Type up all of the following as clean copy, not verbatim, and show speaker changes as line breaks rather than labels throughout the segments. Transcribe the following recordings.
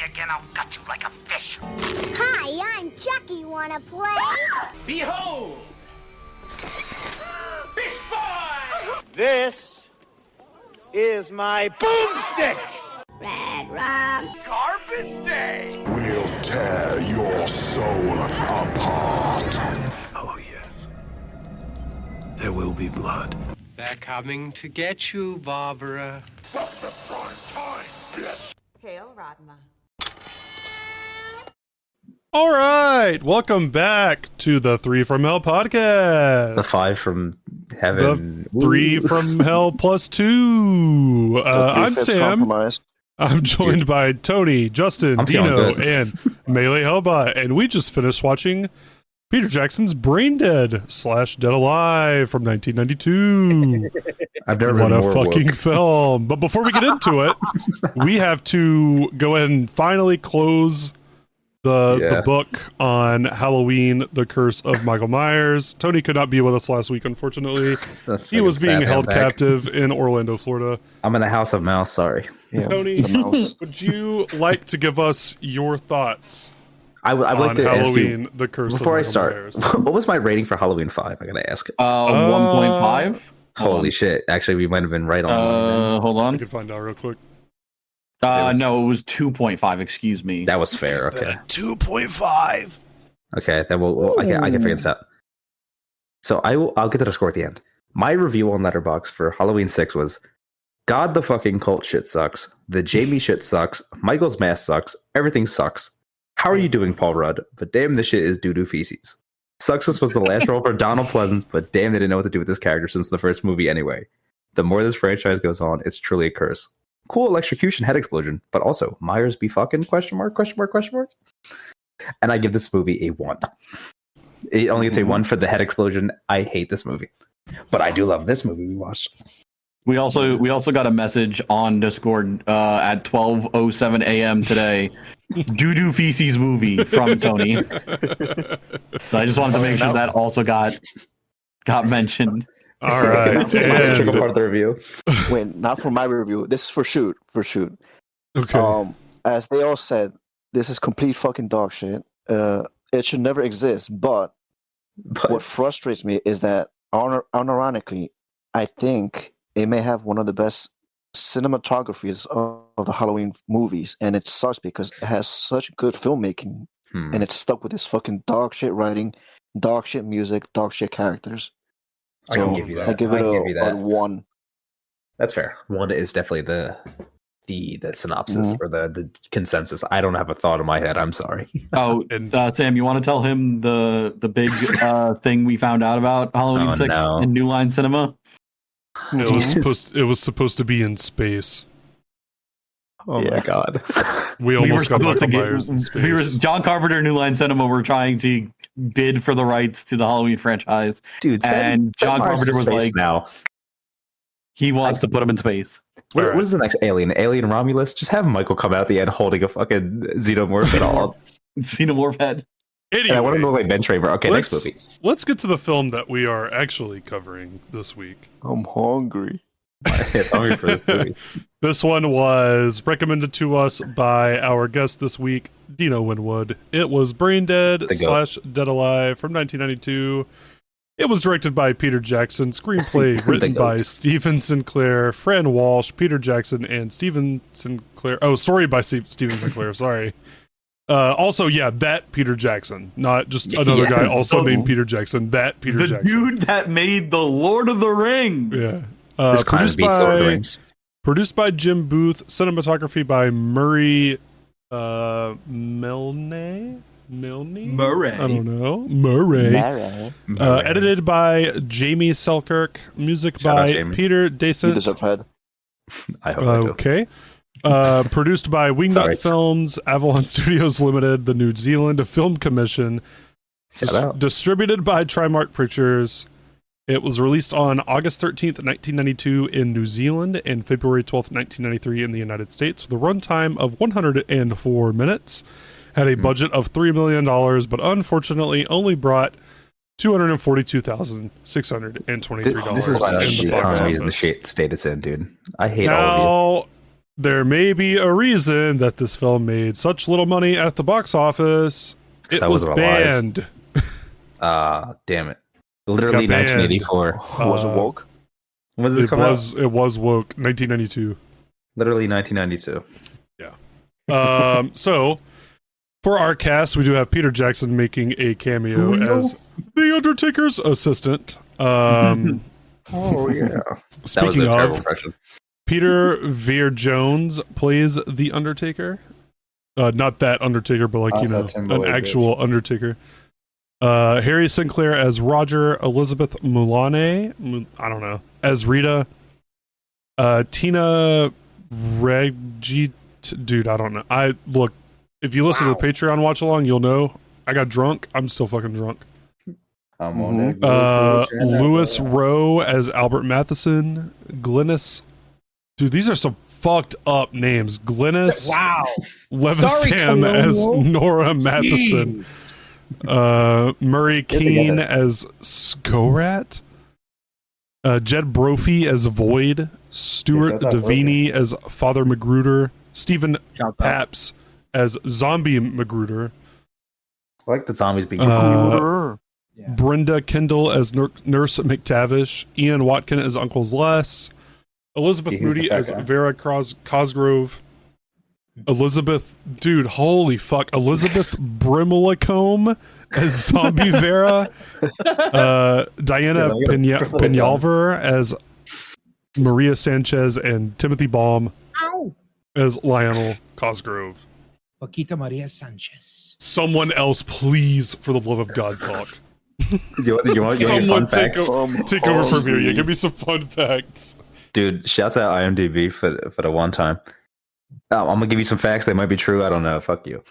again, I'll gut you like a fish.
Hi, I'm Chucky. Wanna play?
Behold! Fish boy!
This is my boomstick!
Red rum.
Garbage day!
We'll tear your soul apart.
Oh, yes. There will be blood.
They're coming to get you, Barbara.
Fuck the prime time, bitch!
Hail, Radma.
All right, welcome back to the 3 from Hell podcast.
The 5 from heaven.
The 3 from Hell plus 2. I'm Sam. I'm joined by Tony, Justin, Dino, and Melee Hellbot, and we just finished watching Peter Jackson's Braindead / Dead Alive from 1992.
I've never
What
been
a
more
fucking
woke.
film. But before we get into it, we have to go ahead and finally close the book on Halloween, The Curse of Michael Myers. Tony could not be with us last week, unfortunately. He was being held captive in Orlando, Florida.
I'm in the House of Mouse, sorry.
Yeah, Tony, would you like to give us your thoughts
I would like to
Halloween,
ask you,
The Curse
before I
of Michael
start,
Myers?
what was my rating for Halloween 5? I gotta ask.
1.5.
Holy shit. Actually, we might have been right on.
Hold
I
on.
can find out real quick.
No, it was 2.5. Excuse me.
That was fair. Okay.
2.5.
Okay, then I can figure this out. So I'll get to the score at the end. My review on Letterboxd for Halloween 6 was, God, the fucking cult shit sucks. The Jamie shit sucks. Michael's mask sucks. Everything sucks. How are you doing, Paul Rudd? But damn, this shit is doo-doo feces. Success was the last role for Donald Pleasance, but damn, they didn't know what to do with this character since the first movie anyway. The more this franchise goes on, it's truly a curse. Cool electrocution head explosion, but also Myers be fucking ? And I give this movie a 1. It only gets a 1 for the head explosion. I hate this movie, but I do love this movie we watched.
We also got a message on Discord at 12:07 a.m. today. Doo-doo feces movie from Tony. So I just wanted to make sure that also got mentioned.
All right.
And part of the review.
Wait, not for my review. This is for shoot.
Okay.
As they all said, this is complete fucking dog shit. It should never exist. But what frustrates me is that, unironically, I think it may have one of the best cinematographies of the Halloween movies, and it sucks because it has such good filmmaking, and it's stuck with this fucking dog shit writing, dog shit music, dog shit characters.
I can give you that.
I give it a 1.
That's fair. 1 is definitely the synopsis or the consensus. I don't have a thought in my head. I'm sorry.
Oh, Sam, you want to tell him the big thing we found out about Halloween 6 in New Line Cinema?
It was supposed to be in space.
Oh my god.
We almost got Michael Myers in space.
John Carpenter, New Line Cinema were trying to bid for the rights to the Halloween franchise.
Dude,
and John Carpenter was like,
now
he wants to put him in space.
What is the next Alien? Alien Romulus? Just have Michael come out at the end holding a fucking xenomorph at all.
Xenomorph head.
Anyway,
and I want to know like Ben Traver. Okay, next movie.
Let's get to the film that we are actually covering this week.
I'm hungry.
Yes, I'm hungry for this movie.
This one was recommended to us by our guest this week, Dino Winwood. It was Braindead / Dead Alive from 1992. It was directed by Peter Jackson. Screenplay written by Stephen Sinclair, Fran Walsh, Peter Jackson, and Stephen Sinclair. Oh, story by Stephen Sinclair. Sorry. Also, that Peter Jackson, not just another guy also named Peter Jackson. That Peter Jackson,
the dude that made the Lord of the Rings.
Yeah.
This kind of beats Lord of the Rings.
Produced by Jim Booth, cinematography by Murray Milne?
Murray.
I don't know. Murray. Edited by Jamie Selkirk. Music by Peter Descent.
You deserve head.
I hope I do.
Okay. Produced by Wingnut Films, Avalon Studios Limited, the New Zealand Film Commission. Distributed by Trimark Pictures. It was released on August 13th, 1992 in New Zealand and February 12th, 1993 in the United States with a runtime of 104 minutes. Had a budget of $3 million, but unfortunately only brought $242,623.
This is why the economy is in the state it's in, dude. I hate all of you.
there may be a reason that this film made such little money at the box office. It was banned.
Damn it. Literally 1984.
Was it woke?
When did this come out?
It was woke, 1992.
Literally 1992.
Yeah. So, for our cast, we do have Peter Jackson making a cameo as The Undertaker's assistant.
Oh, yeah. That was a terrible impression.
Peter Veer Jones plays The Undertaker. Not that Undertaker, but an actual Undertaker. Harry Sinclair as Roger, Elizabeth Mulane, I don't know, as Rita. Tina Reggie, dude, I don't know. Look, if you listen to the Patreon watch along, you'll know I got drunk. I'm still fucking drunk. Lewis Rowe as Albert Matheson. Glynis, dude, these are some fucked up names. Glynis Levistam as Nora Matheson. Murray Keane as Skorat. Jed Brophy as Void. Stuart Davini as Father Magruder. Stephen Paps as Zombie Magruder.
I like the zombies being
Brenda Kendall as Nurse McTavish. Ian Watkin as Uncle Les. Elizabeth Moody as Vera Cosgrove. Elizabeth, dude, holy fuck. Elizabeth Brimlacombe as Zombie Vera. Diana Peñalver as Maria Sanchez, and Timothy Baum as Lionel Cosgrove.
Paquita Maria Sanchez.
Someone else, please, for the love of God, talk.
You want
Someone
fun facts?
take over from here. Yeah, give me some fun facts.
Dude, shouts out IMDb for the one time. I'm gonna give you some facts. They might be true. I don't know. Fuck you.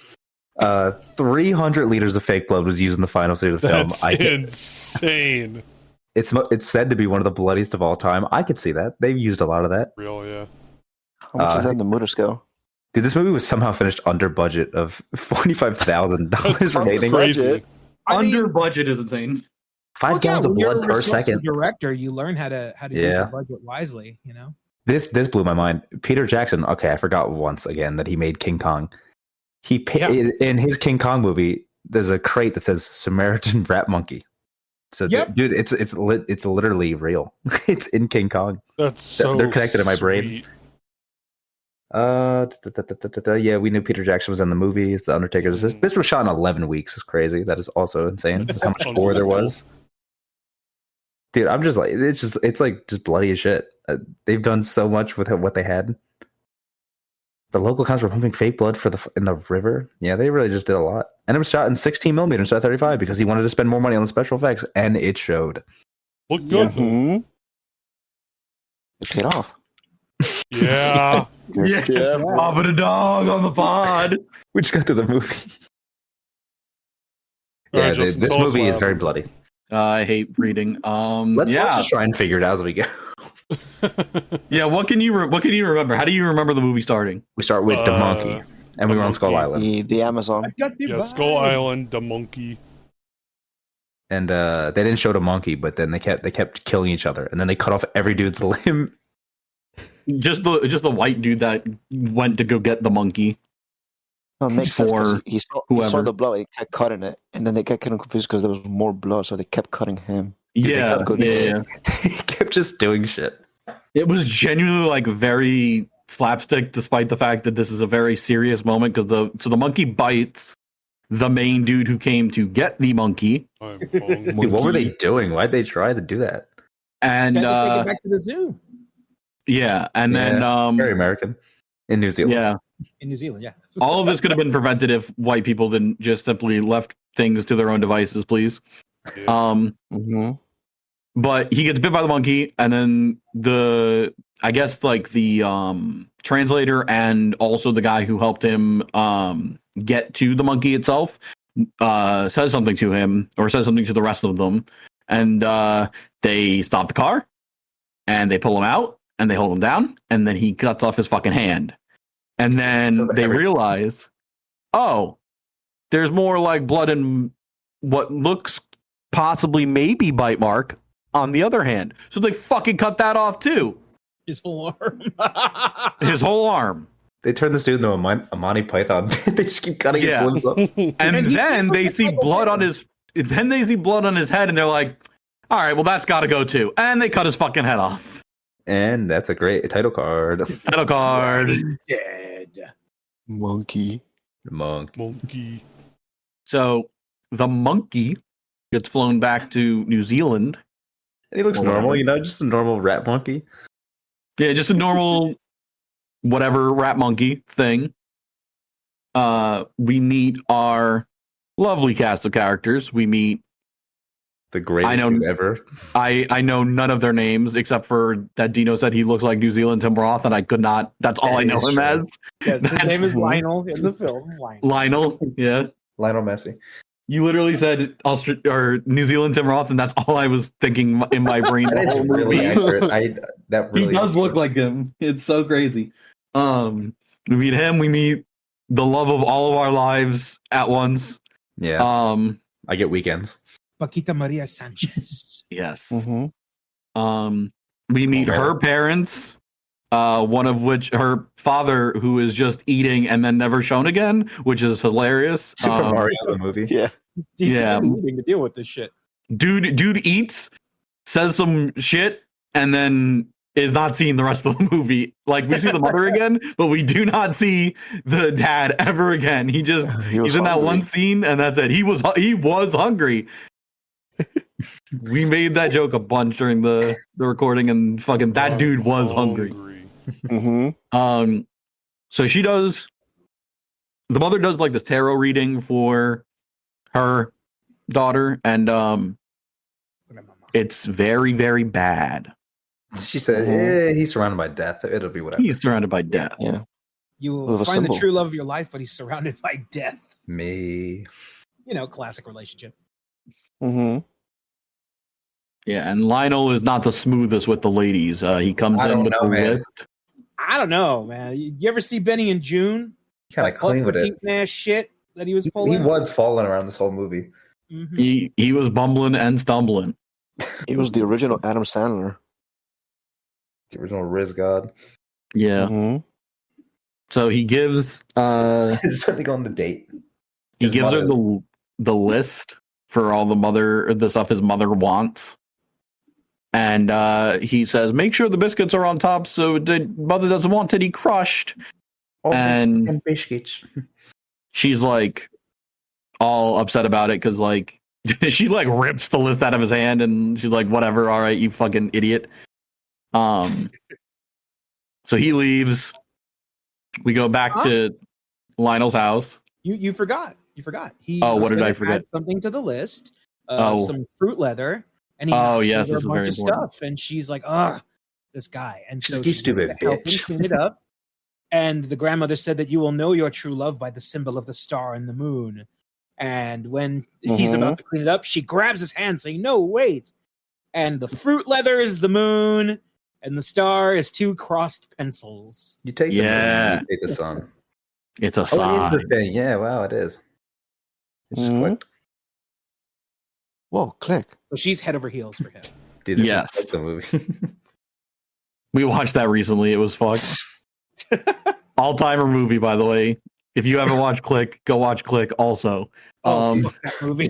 300 liters of fake blood was used in the final scene of the film.
That's insane.
It's said to be one of the bloodiest of all time. I could see that. They've used a lot of that.
Real, yeah.
How much is that in the motor scale?
Dude, this movie was somehow finished under budget of $45,000 remaining.
Crazy.
Under budget is insane.
5 gallons of blood per second.
Director, you learn how to use your budget wisely. You know.
This blew my mind. Peter Jackson. Okay, I forgot once again that he made King Kong. In his King Kong movie, there's a crate that says Samaritan Rat Monkey. So, dude, it's literally real. It's in King Kong.
That's so.
They're connected in my brain. Yeah, we knew Peter Jackson was in the movies. The Undertaker. This was shot in 11 weeks. It's crazy. That is also insane. How much gore there was. Dude, I'm just like, it's like just bloody as shit. They've done so much with what they had. The local cops were pumping fake blood in the river. Yeah, they really just did a lot. And it was shot in 16 millimeters, instead of 35, because he wanted to spend more money on the special effects, and it showed.
Look good.
Mm-hmm. It paid off.
Yeah.
Bob and a dog on the pod.
We just got to the movie. Yeah,
Justin,
this movie is very bloody.
I hate reading.
Let's just try and figure it out as we go.
Yeah, what can you remember? How do you remember the movie starting?
We start with the monkey, and we were on Skull Island.
The Amazon.
Yeah, Skull Island, the monkey.
And they didn't show the monkey, but then they kept killing each other, and then they cut off every dude's limb.
Just the white dude that went to go get the monkey.
No, it makes sense. He saw the blood, he kept cutting it, and then they kept getting confused because there was more blood, so they kept cutting him.
Yeah.
He kept just doing shit.
It was genuinely like very slapstick, despite the fact that this is a very serious moment, because the monkey bites the main dude who came to get the monkey.
Dude, what were they doing? Why'd they try to do that?
And take it back to the zoo.
Yeah, and then
very American in New Zealand.
Yeah,
in New Zealand. Yeah,
all of this could have been prevented if white people didn't just simply left things to their own devices, please.
Mm-hmm.
But he gets bit by the monkey, and then the translator and also the guy who helped him get to the monkey itself says something to him, or says something to the rest of them, and they stop the car and they pull him out and they hold him down, and then he cuts off his fucking hand, and then they realize, oh, there's more like blood and what looks possibly maybe bite mark on the other hand, so they fucking cut that off too.
His whole arm.
His whole arm.
They turn this dude into a Monty Python. They just keep cutting his limbs up.
And then they see blood on his. Then they see blood on his head, and they're like, "All right, well that's got to go too." And they cut his fucking head off.
And that's a great title card.
Title card.
Dead.
Monkey.
Monkey.
So the monkey gets flown back to New Zealand.
And he looks normal, just a normal rat monkey.
Yeah, just a normal whatever rat monkey thing. We meet our lovely cast of characters. We meet
the greatest dude ever.
I know none of their names except for that Dino said he looks like New Zealand Tim Roth, and I could not. That's all I know him as.
Yes, his name is Lionel in the film.
Lionel, yeah.
Lionel Messi.
You literally said or New Zealand Tim Roth, and that's all I was thinking in my brain.
That is really accurate.
He does look like him. It's so crazy. We meet him. We meet the love of all of our lives at once.
Yeah. I get weekends.
Paquita Maria Sanchez.
Yes.
Mm-hmm.
We meet her parents. One of which her father, who is just eating and then never shown again, which is hilarious.
Super Mario the movie.
Yeah.
He's needing to deal with this shit.
Dude eats, says some shit, and then is not seen the rest of the movie. Like, we see the mother again, but we do not see the dad ever again. He's in that one scene, and that's it. He was hungry. We made that joke a bunch during the recording, and fucking that dude was hungry.
Mm-hmm.
So the mother does like this tarot reading for her daughter, and it's very, very bad.
She said, he's surrounded by death. It'll be whatever.
He's surrounded by death.
Yeah.
You will find the true love of your life, but he's surrounded by death.
Me.
Classic relationship.
Mm-hmm.
Yeah, and Lionel is not the smoothest with the ladies. He comes in with a list.
I don't know, man. You ever see Benny and June?
Kind of clean with it.
Ass shit that he was pulling.
He was falling around this whole movie.
Mm-hmm.
He was bumbling and stumbling.
He was the original Adam Sandler.
The original Riz God.
Yeah.
Mm-hmm.
So he gives
He's starting to go on the date.
He gives her the list for all the stuff his mother wants. And he says, make sure the biscuits are on top so the mother doesn't want any crushed. And
biscuits.
She's like all upset about it because like she like rips the list out of his hand and she's like, whatever, all right, you fucking idiot. So he leaves. We go back to Lionel's house.
You forgot. He
what did I forget?
Add something to the list. Some fruit leather. And he
yes, this is
a
very
bunch of
important.
Stuff, and she's like, "Ugh, this guy." And so
she's stupid bitch.
Clean it up. And the grandmother said that you will know your true love by the symbol of the star and the moon. And when he's about to clean it up, she grabs his hand, saying, "No, wait!" And the fruit leather is the moon, and the star is two crossed pencils.
You take the moon, you take the sun.
It's a sign.
It is the thing. Yeah, wow, it is. It just clicked.
Whoa, click.
So she's head over heels for him.
Dude, this
yes.
is the movie.
We watched that recently. It was fucked. All-timer movie, by the way. If you haven't watched Click, go watch Click also.
Fuck that movie.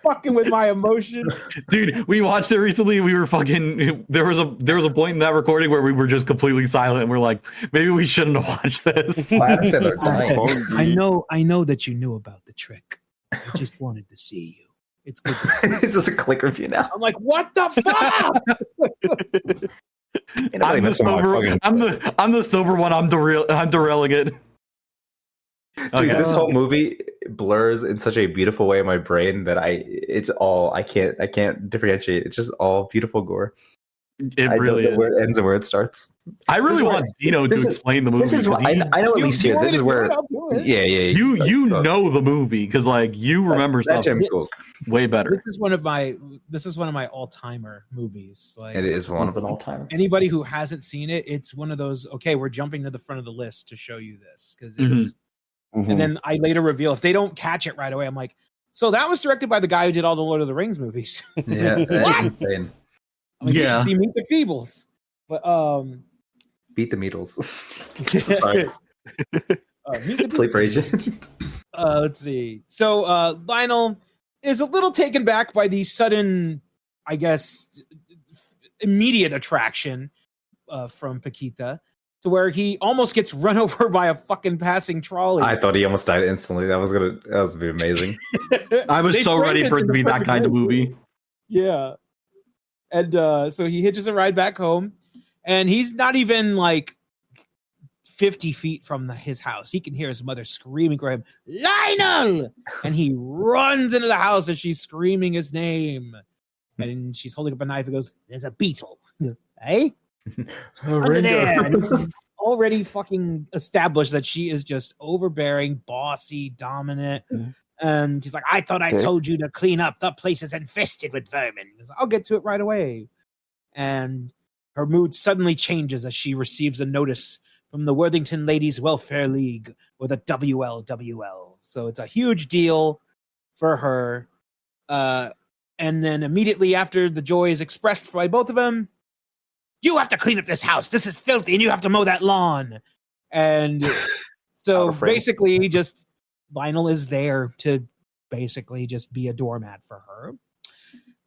Fucking with my emotions.
Dude, we watched it recently. We were fucking there was a point in that recording where we were just completely silent and we're like, maybe we shouldn't have watched this.
I know that you knew about the trick. I just wanted to see you. It's good to see you.
This is a Click review now.
I'm like, what the fuck?
I'm the sober one. I'm derailing it.
Dude, this whole movie blurs in such a beautiful way in my brain that I can't differentiate. It's just all beautiful gore.
It really
don't know
is.
where it ends and where it starts.
I really want Dino to explain the movie.
This is I know at least here. This is where yeah.
You know the movie because like you remember stuff way better.
This is one of my all-timer movies. Like
it is one of an all-timer.
Anybody who hasn't seen it, it's one of those. Okay, we're jumping to the front of the list to show you this because it's. And then I later reveal if they don't catch it right away, I'm like, so that was directed by the guy who did all the Lord of the Rings movies.
Yeah, that's insane.
I'm like, yeah. See Meet the Feebles. But
Beat the Beatles. Sorry. Sleeper Agent.
Let's see. So Lionel is a little taken back by the sudden, I guess, immediate attraction from Paquita, to where he almost gets run over by a fucking passing trolley.
I thought he almost died instantly. That was be amazing.
I was so ready for it to be that kind of movie.
Yeah. And so he hitches a ride back home, and he's not even like 50 feet from his house. He can hear his mother screaming for him, Lionel! And he runs into the house as she's screaming his name. And she's holding up a knife and goes, there's a beetle. He goes, hey? Under there. Already fucking established that she is just overbearing, bossy, dominant. And he's like, I thought I told you to clean up. The place is infested with vermin. He goes, I'll get to it right away. And her mood suddenly changes as she receives a notice from the Worthington Ladies Welfare League, or the WLWL. So it's a huge deal for her. And then immediately after the joy is expressed by both of them, you have to clean up this house. This is filthy, and you have to mow that lawn. And so basically, just Lionel is there to basically just be a doormat for her.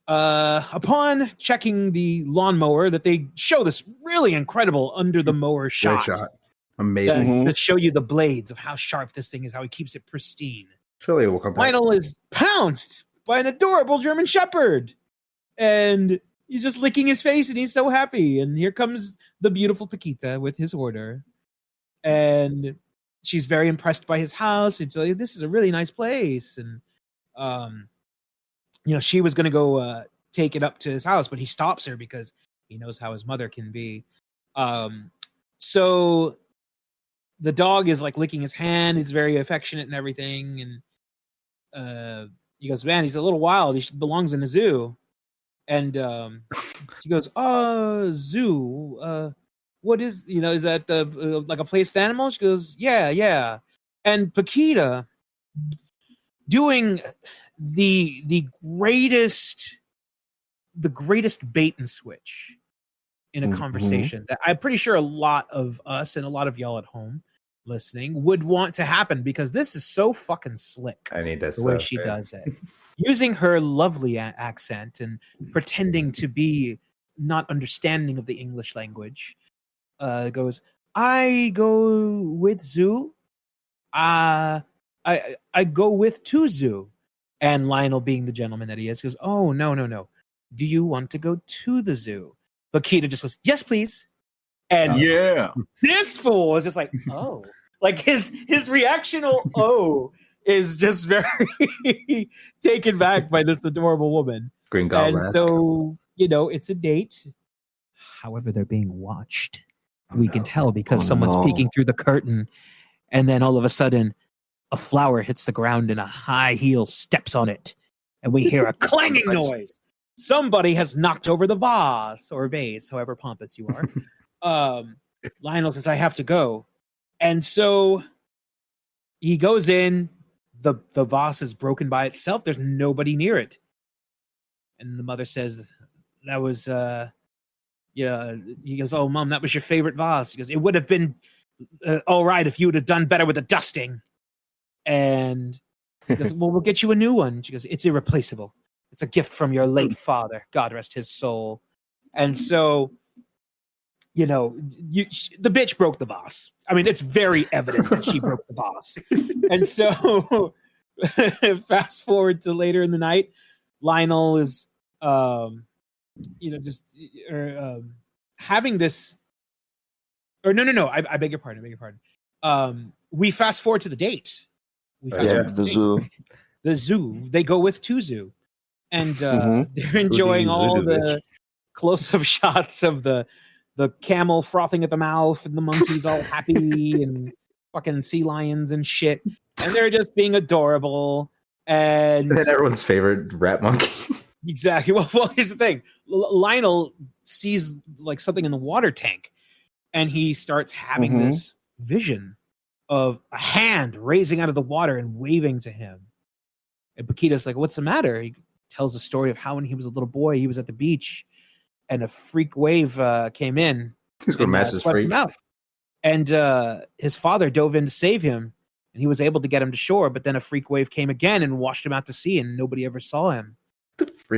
Upon checking the lawnmower, that they show this really incredible under the mower shot.
Amazing.
To show you the blades of how sharp this thing is, how he keeps it pristine.
Surely it will come back.
Lionel is pounced by an adorable German Shepherd. And he's just licking his face, and he's so happy. And here comes the beautiful Paquita with his order. And she's very impressed by his house. It's like, this is a really nice place. And, she was going to go take it up to his house, but he stops her because he knows how his mother can be. So the dog is like licking his hand. He's very affectionate and everything. And he goes, man, he's a little wild. He belongs in a zoo. And she goes, zoo. What is, is that the like a placed animal? She goes, yeah. And Paquita doing the greatest bait and switch in a conversation that I'm pretty sure a lot of us and a lot of y'all at home listening would want to happen, because this is so fucking slick.
I need this
the way she does it, using her lovely accent and pretending to be not understanding of the English language. Goes, I go with zoo. I go with to zoo. And Lionel, being the gentleman that he is, goes, oh, no. Do you want to go to the zoo? But Keita just goes, yes, please. And this fool is just like, oh. Like his reactional is just very taken back by this adorable woman.
Green Goblin.
And so, it's a date. However, they're being watched. We can tell because someone's peeking through the curtain. And then all of a sudden, a flower hits the ground and a high heel steps on it. And we hear a clanging noise. Somebody has knocked over the vase or vase, however pompous you are. Lionel says, I have to go. And so he goes in. The vase is broken by itself. There's nobody near it. And the mother says, that was, he goes, oh, Mom, that was your favorite vase. He goes, it would have been all right if you would have done better with the dusting. And he goes, well, we'll get you a new one. She goes, it's irreplaceable. It's a gift from your late father. God rest his soul. And so, the bitch broke the vase. I mean, it's very evident that she broke the vase. And so, fast forward to later in the night, Lionel is, having this. Or no. I beg your pardon. We fast forward to the date.
Zoo.
The zoo. They go with to zoo. And they're enjoying all the close-up shots of the camel frothing at the mouth and the monkeys all happy and fucking sea lions and shit. And they're just being adorable. And
everyone's favorite rat monkey.
Exactly. Well, here's the thing. Lionel sees like something in the water tank, and he starts having this vision of a hand raising out of the water and waving to him. And Paquita's like, what's the matter? He tells the story of how when he was a little boy, he was at the beach and a freak wave came in.
He's gonna match his
swept
freak.
him out. And his father dove in to save him, and he was able to get him to shore. But then a freak wave came again and washed him out to sea, and nobody ever saw him.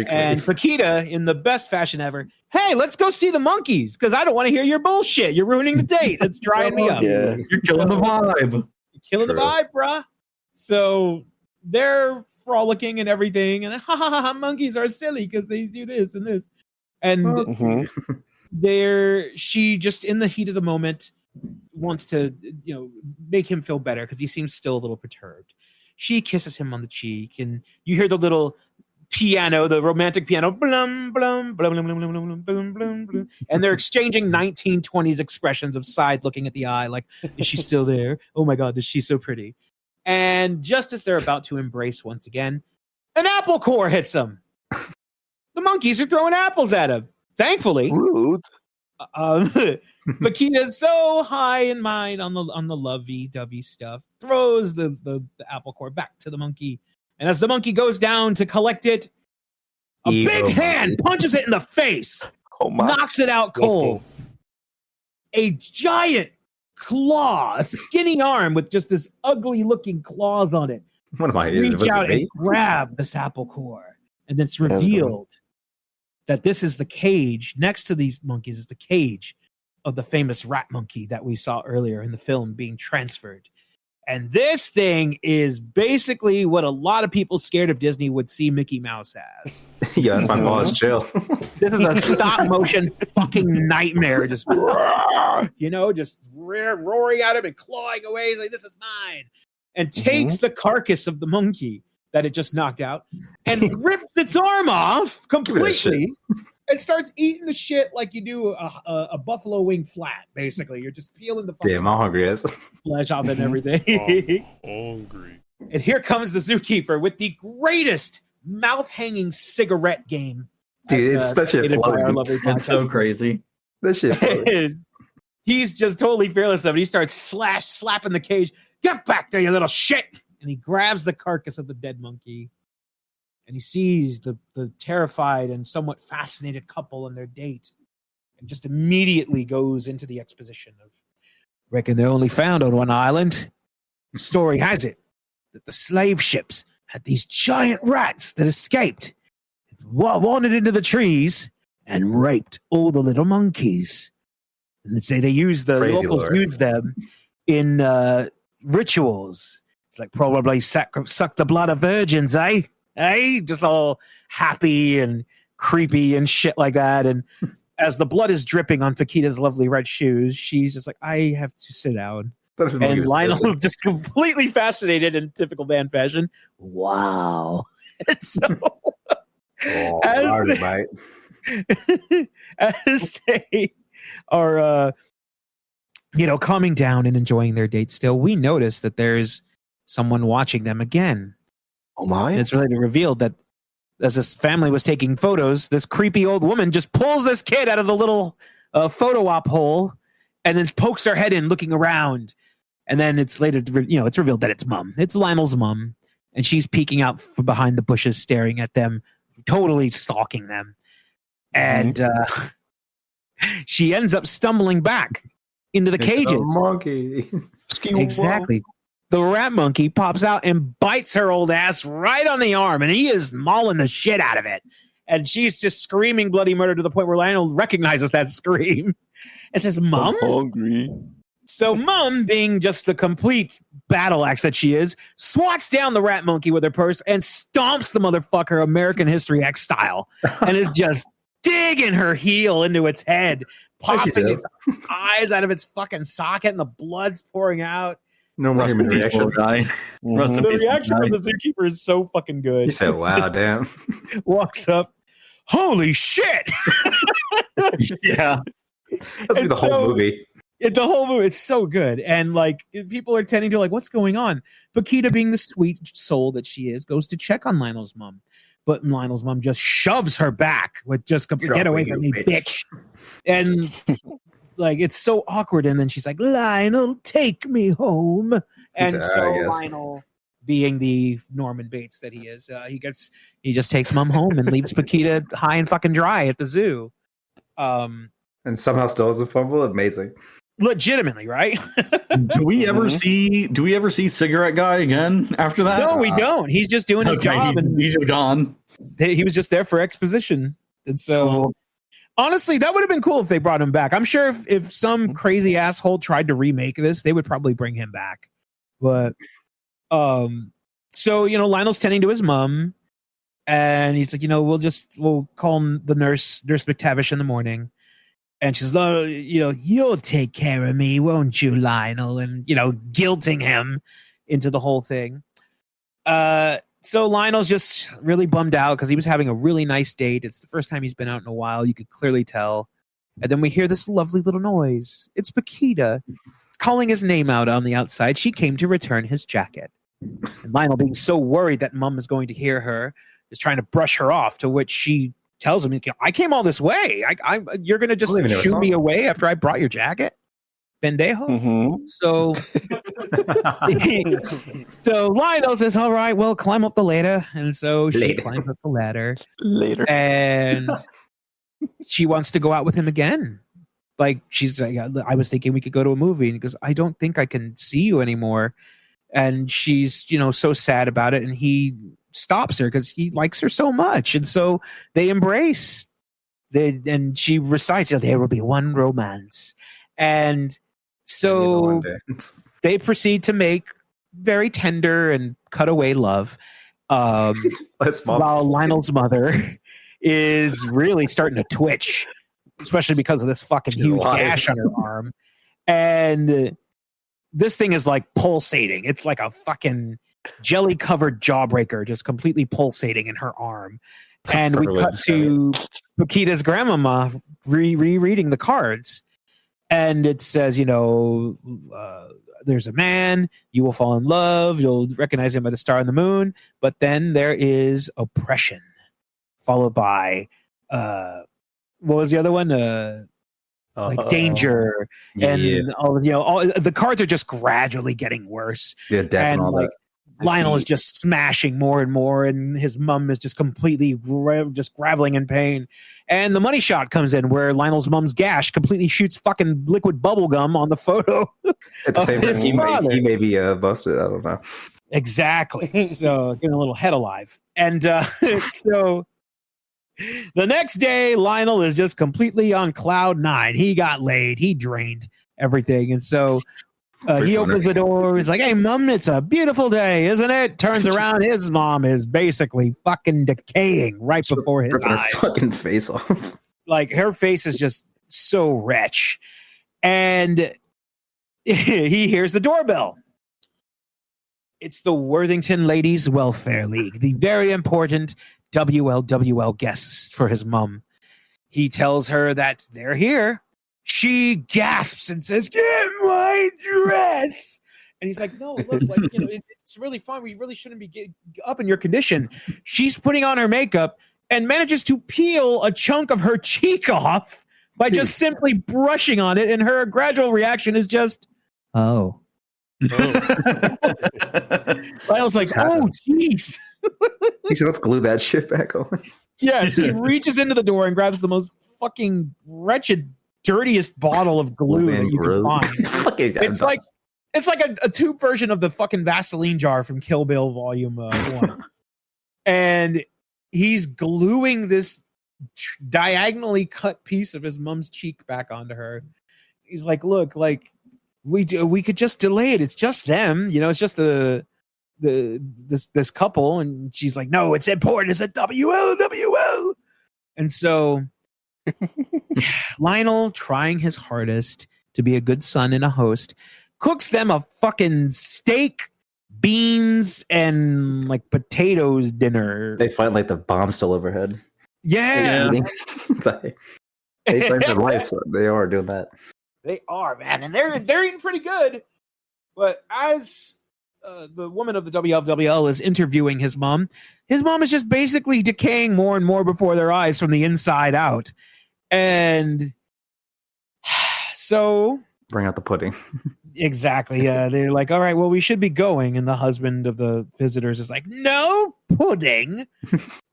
And Paquita, in the best fashion ever, hey, let's go see the monkeys because I don't want to hear your bullshit. You're ruining the date. It's drying me up.
Yeah.
You're killing the vibe.
You're killing the vibe, bruh. So they're frolicking and everything, and monkeys are silly because they do this and this. And she just in the heat of the moment wants to, make him feel better because he seems still a little perturbed. She kisses him on the cheek, and you hear the little piano, the romantic piano, blum, blum, blum, blum, blum, blum, blum, blum, blum, blum. And they're exchanging 1920s expressions of side looking at the eye, like, is she still there? Oh my God, is she so pretty? And just as they're about to embrace once again, an apple core hits them. The monkeys are throwing apples at him. Thankfully,
rude.
Paquita's so high in mind on the lovey-dovey stuff, throws the apple core back to the monkey. And as the monkey goes down to collect it, a big hand punches it in the face, knocks it out cold. A giant claw, a skinny arm with just this ugly-looking claws on it.
What am I?
Reach out and grab this apple core. And it's revealed that this is the cage. Next to these monkeys is the cage of the famous rat monkey that we saw earlier in the film being transferred. And this thing is basically what a lot of people scared of Disney would see Mickey Mouse as.
Yeah, that's my boss. Chill.
This is a stop motion fucking nightmare. Just, just roaring at him and clawing away. He's like, this is mine. And takes the carcass of the monkey that it just knocked out and rips its arm off completely and starts eating the shit like you do a buffalo wing flat, basically. You're just peeling the fucking
damn, I'm hungry as
flesh off and everything.
Hungry.
And here comes the zookeeper with the greatest mouth-hanging cigarette game.
Dude, it's that shit floating.
It's so crazy.
That shit floating.
He's just totally fearless of it. He starts slapping the cage. Get back there, you little shit! And he grabs the carcass of the dead monkey. And he sees the terrified and somewhat fascinated couple and their date. And just immediately goes into the exposition of, reckon they're only found on one island. The story has it that the slave ships had these giant rats that escaped, wandered into the trees, and raped all the little monkeys. And they say they use the locals use them in rituals. It's like probably suck the blood of virgins, eh? Just all happy and creepy and shit like that. And as the blood is dripping on Paquita's lovely red shoes, she's just like, I have to sit down. And Lionel just completely fascinated in typical band fashion. Wow. And so as they are calming down and enjoying their date still, we notice that there's someone watching them again.
Oh my.
And it's really revealed that as this family was taking photos, this creepy old woman just pulls this kid out of the little photo op hole and then pokes her head in looking around. And then it's later, it's revealed that it's mom. It's Lionel's mom. And she's peeking out from behind the bushes, staring at them, totally stalking them. And she ends up stumbling back into the cages.
Monkey.
Exactly. The rat monkey pops out and bites her old ass right on the arm, and he is mauling the shit out of it. And she's just screaming bloody murder to the point where Lionel recognizes that scream and says, Mom?
I'm hungry.
So Mom, being just the complete battle axe that she is, swats down the rat monkey with her purse and stomps the motherfucker American History X style and is just digging her heel into its head, popping its eyes out of its fucking socket, and the blood's pouring out.
No more human reaction.
Guy.
The reaction from the zookeeper is so fucking good.
He said, wow, damn.
Walks up. Holy shit!
Yeah.
That's the whole movie.
The whole movie, it's so good. And like people are tending to like, what's going on? Paquita, being the sweet soul that she is, goes to check on Lionel's mom. But Lionel's mom just shoves her back with just get away from me, bitch. And like it's so awkward. And then she's like, Lionel, take me home. And so Lionel, being the Norman Bates that he is, he just takes mom home and leaves Paquita high and fucking dry at the zoo.
And somehow still has a fumble. Amazing.
Legitimately, right?
Do we ever see Cigarette Guy again after that?
No, we don't. He's just doing his job, and
he's just gone.
He was just there for exposition, and so honestly, that would have been cool if they brought him back. I'm sure if some crazy asshole tried to remake this, they would probably bring him back. But so Lionel's tending to his mom, and he's like, we'll call the nurse McTavish in the morning. And she's like, you'll take care of me, won't you, Lionel? And, guilting him into the whole thing. So Lionel's just really bummed out because he was having a really nice date. It's the first time he's been out in a while. You could clearly tell. And then we hear this lovely little noise. It's Paquita calling his name out on the outside. She came to return his jacket. And Lionel, being so worried that Mom is going to hear her, is trying to brush her off, to which she tells him, I came all this way. You're going to just shoo me away after I brought your jacket? Pendejo? Mm-hmm. So Lionel says, all right, well, climb up the ladder. And so she climbs up the ladder.
Later.
And she wants to go out with him again. Like, she's like, I was thinking we could go to a movie. And he goes, I don't think I can see you anymore. And she's, so sad about it. And he stops her because he likes her so much, and so they embrace. And she recites, there will be one romance, and so they proceed to make very tender and cutaway love. While Lionel's mother is really starting to twitch, especially because of this fucking huge gash on her arm, and this thing is like pulsating. It's like a fucking jelly covered jawbreaker just completely pulsating in her arm. And we cut to Paquita's grandmama rereading the cards, and it says, there's a man, you will fall in love, you'll recognize him by the star on the moon, but then there is oppression, followed by what was the other one? Like danger, and all the cards are just gradually getting worse.
Yeah, definitely.
And Lionel is just smashing more and more, and his mom is just completely just graveling in pain. And the money shot comes in where Lionel's mom's gash completely shoots fucking liquid bubble gum on the photo.
At the same time, he may be busted. I don't know.
Exactly. So getting a little head alive. And so the next day, Lionel is just completely on cloud nine. He got laid. He drained everything. And so he opens the door. He's like, hey, Mom, it's a beautiful day, isn't it? Turns around. His mom is basically fucking decaying right before his eyes.
Her fucking face off.
Like, her face is just so wretch. And he hears the doorbell. It's the Worthington Ladies Welfare League, the very important WLWL guests for his mom. He tells her that they're here. She gasps and says, get my dress. And he's like, no, look, it's really fun. We really shouldn't be up in your condition. She's putting on her makeup and manages to peel a chunk of her cheek off by just simply brushing on it. And her gradual reaction is just, oh. Lionel's like, oh, jeez.
He said, let's glue that shit back on.
Yes, he reaches into the door and grabs the most fucking wretched, dirtiest bottle of glue that you can find. It's like a tube version of the fucking Vaseline jar from Kill Bill Volume 1. And he's gluing this diagonally cut piece of his mom's cheek back onto her. He's like, look, like we could just delay it. It's just them, it's just this couple. And she's like, no, it's important. It's a WLWL. And so Lionel, trying his hardest to be a good son and a host, cooks them a fucking steak, beans, and like potatoes dinner.
They find like the bomb still overhead.
Yeah.
They find their life, so they are doing that.
They are, man, and they're eating pretty good. But as the woman of the WWL is interviewing his mom is just basically decaying more and more before their eyes from the inside out. And so
Bring out the pudding.
Exactly. They're like, all right, well, we should be going. And the husband of the visitors is like, no pudding.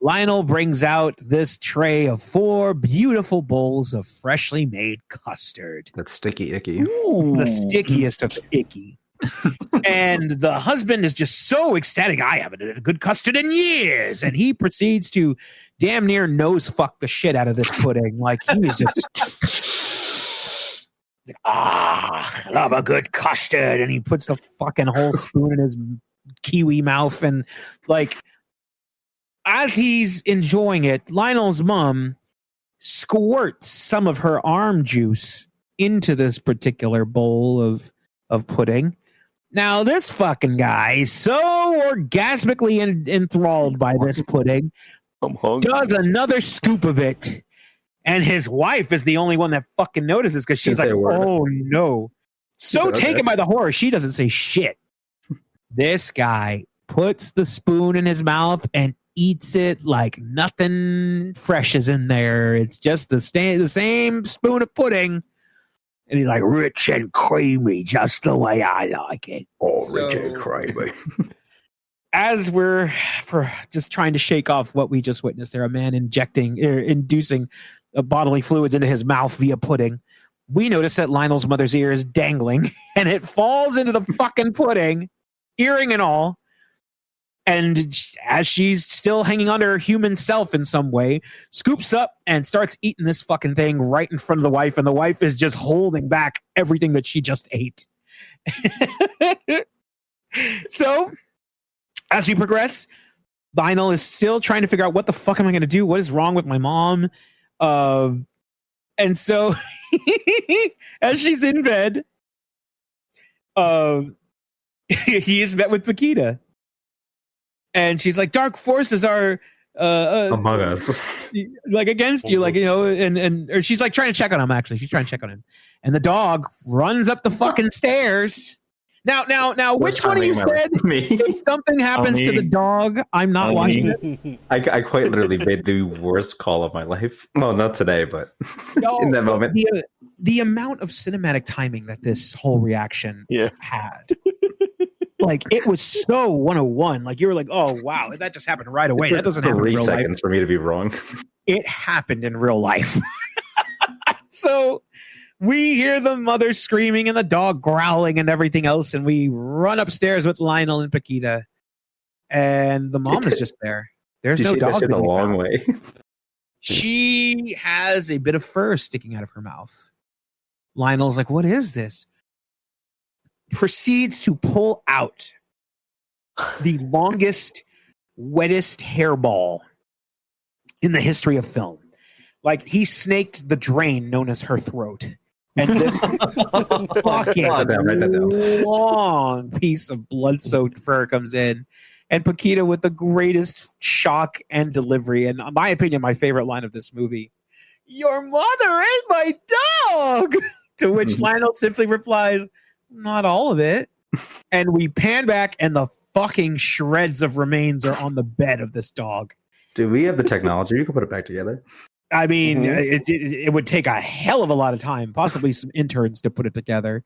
Lionel brings out this tray of 4 beautiful bowls of freshly made custard.
That's sticky icky.
The stickiest of icky. And the husband is just so ecstatic. I haven't had a good custard in years. And he proceeds to damn near nose fuck the shit out of this pudding. Like he is just I love a good custard. And he puts the fucking whole spoon in his kiwi mouth. And like as he's enjoying it, Lionel's mom squirts some of her arm juice into this particular bowl of pudding. Now, this fucking guy is so orgasmically enthralled by this pudding, does another scoop of it, and his wife is the only one that fucking notices because she's like, oh no. So taken by the horror, she doesn't say shit. This guy puts the spoon in his mouth and eats it like nothing fresh is in there. It's just the same spoon of pudding. And he's like, rich and creamy, just the way I like it.
Rich and creamy.
As we're just trying to shake off what we just witnessed there, a man inducing bodily fluids into his mouth via pudding, we notice that Lionel's mother's ear is dangling, and it falls into the fucking pudding, earring and all. And as she's still hanging on to her human self in some way, scoops up and starts eating this fucking thing right in front of the wife. And the wife is just holding back everything that she just ate. So, as we progress, Lionel is still trying to figure out what the fuck am I going to do? What is wrong with my mom? And so, as she's in bed, he is met with Paquita. And she's like, dark forces are
among us,
like against you, like, you know, and or she's like trying to check on him. Actually, she's trying to check on him, and the dog runs up the fucking stairs. Now, which one of you said if something happens to the dog, I'm not watching it?
I quite literally made the worst call of my life. Well, not today, but in that moment,
the amount of cinematic timing that this whole reaction had. Like, it was so 101. Like, you were like, oh, wow, that just happened right away. That doesn't happen in real life.
3 seconds for me to be wrong.
It happened in real life. So we hear the mother screaming and the dog growling and everything else, and we run upstairs with Lionel and Paquita. And the mom is just there. There's no dog.
The long way.
She has a bit of fur sticking out of her mouth. Lionel's like, what is this? Proceeds to pull out the longest, wettest hairball in the history of film. Like, he snaked the drain known as her throat. And this fucking long piece of blood-soaked fur comes in. And Paquita with the greatest shock and delivery. And in my opinion, my favorite line of this movie, your mother ate my dog! To which Lionel simply replies, not all of it. And we pan back and the fucking shreds of remains are on the bed of this dog.
Dude, we have the technology. You can put it back together.
I mean, it would take a hell of a lot of time, possibly some interns to put it together.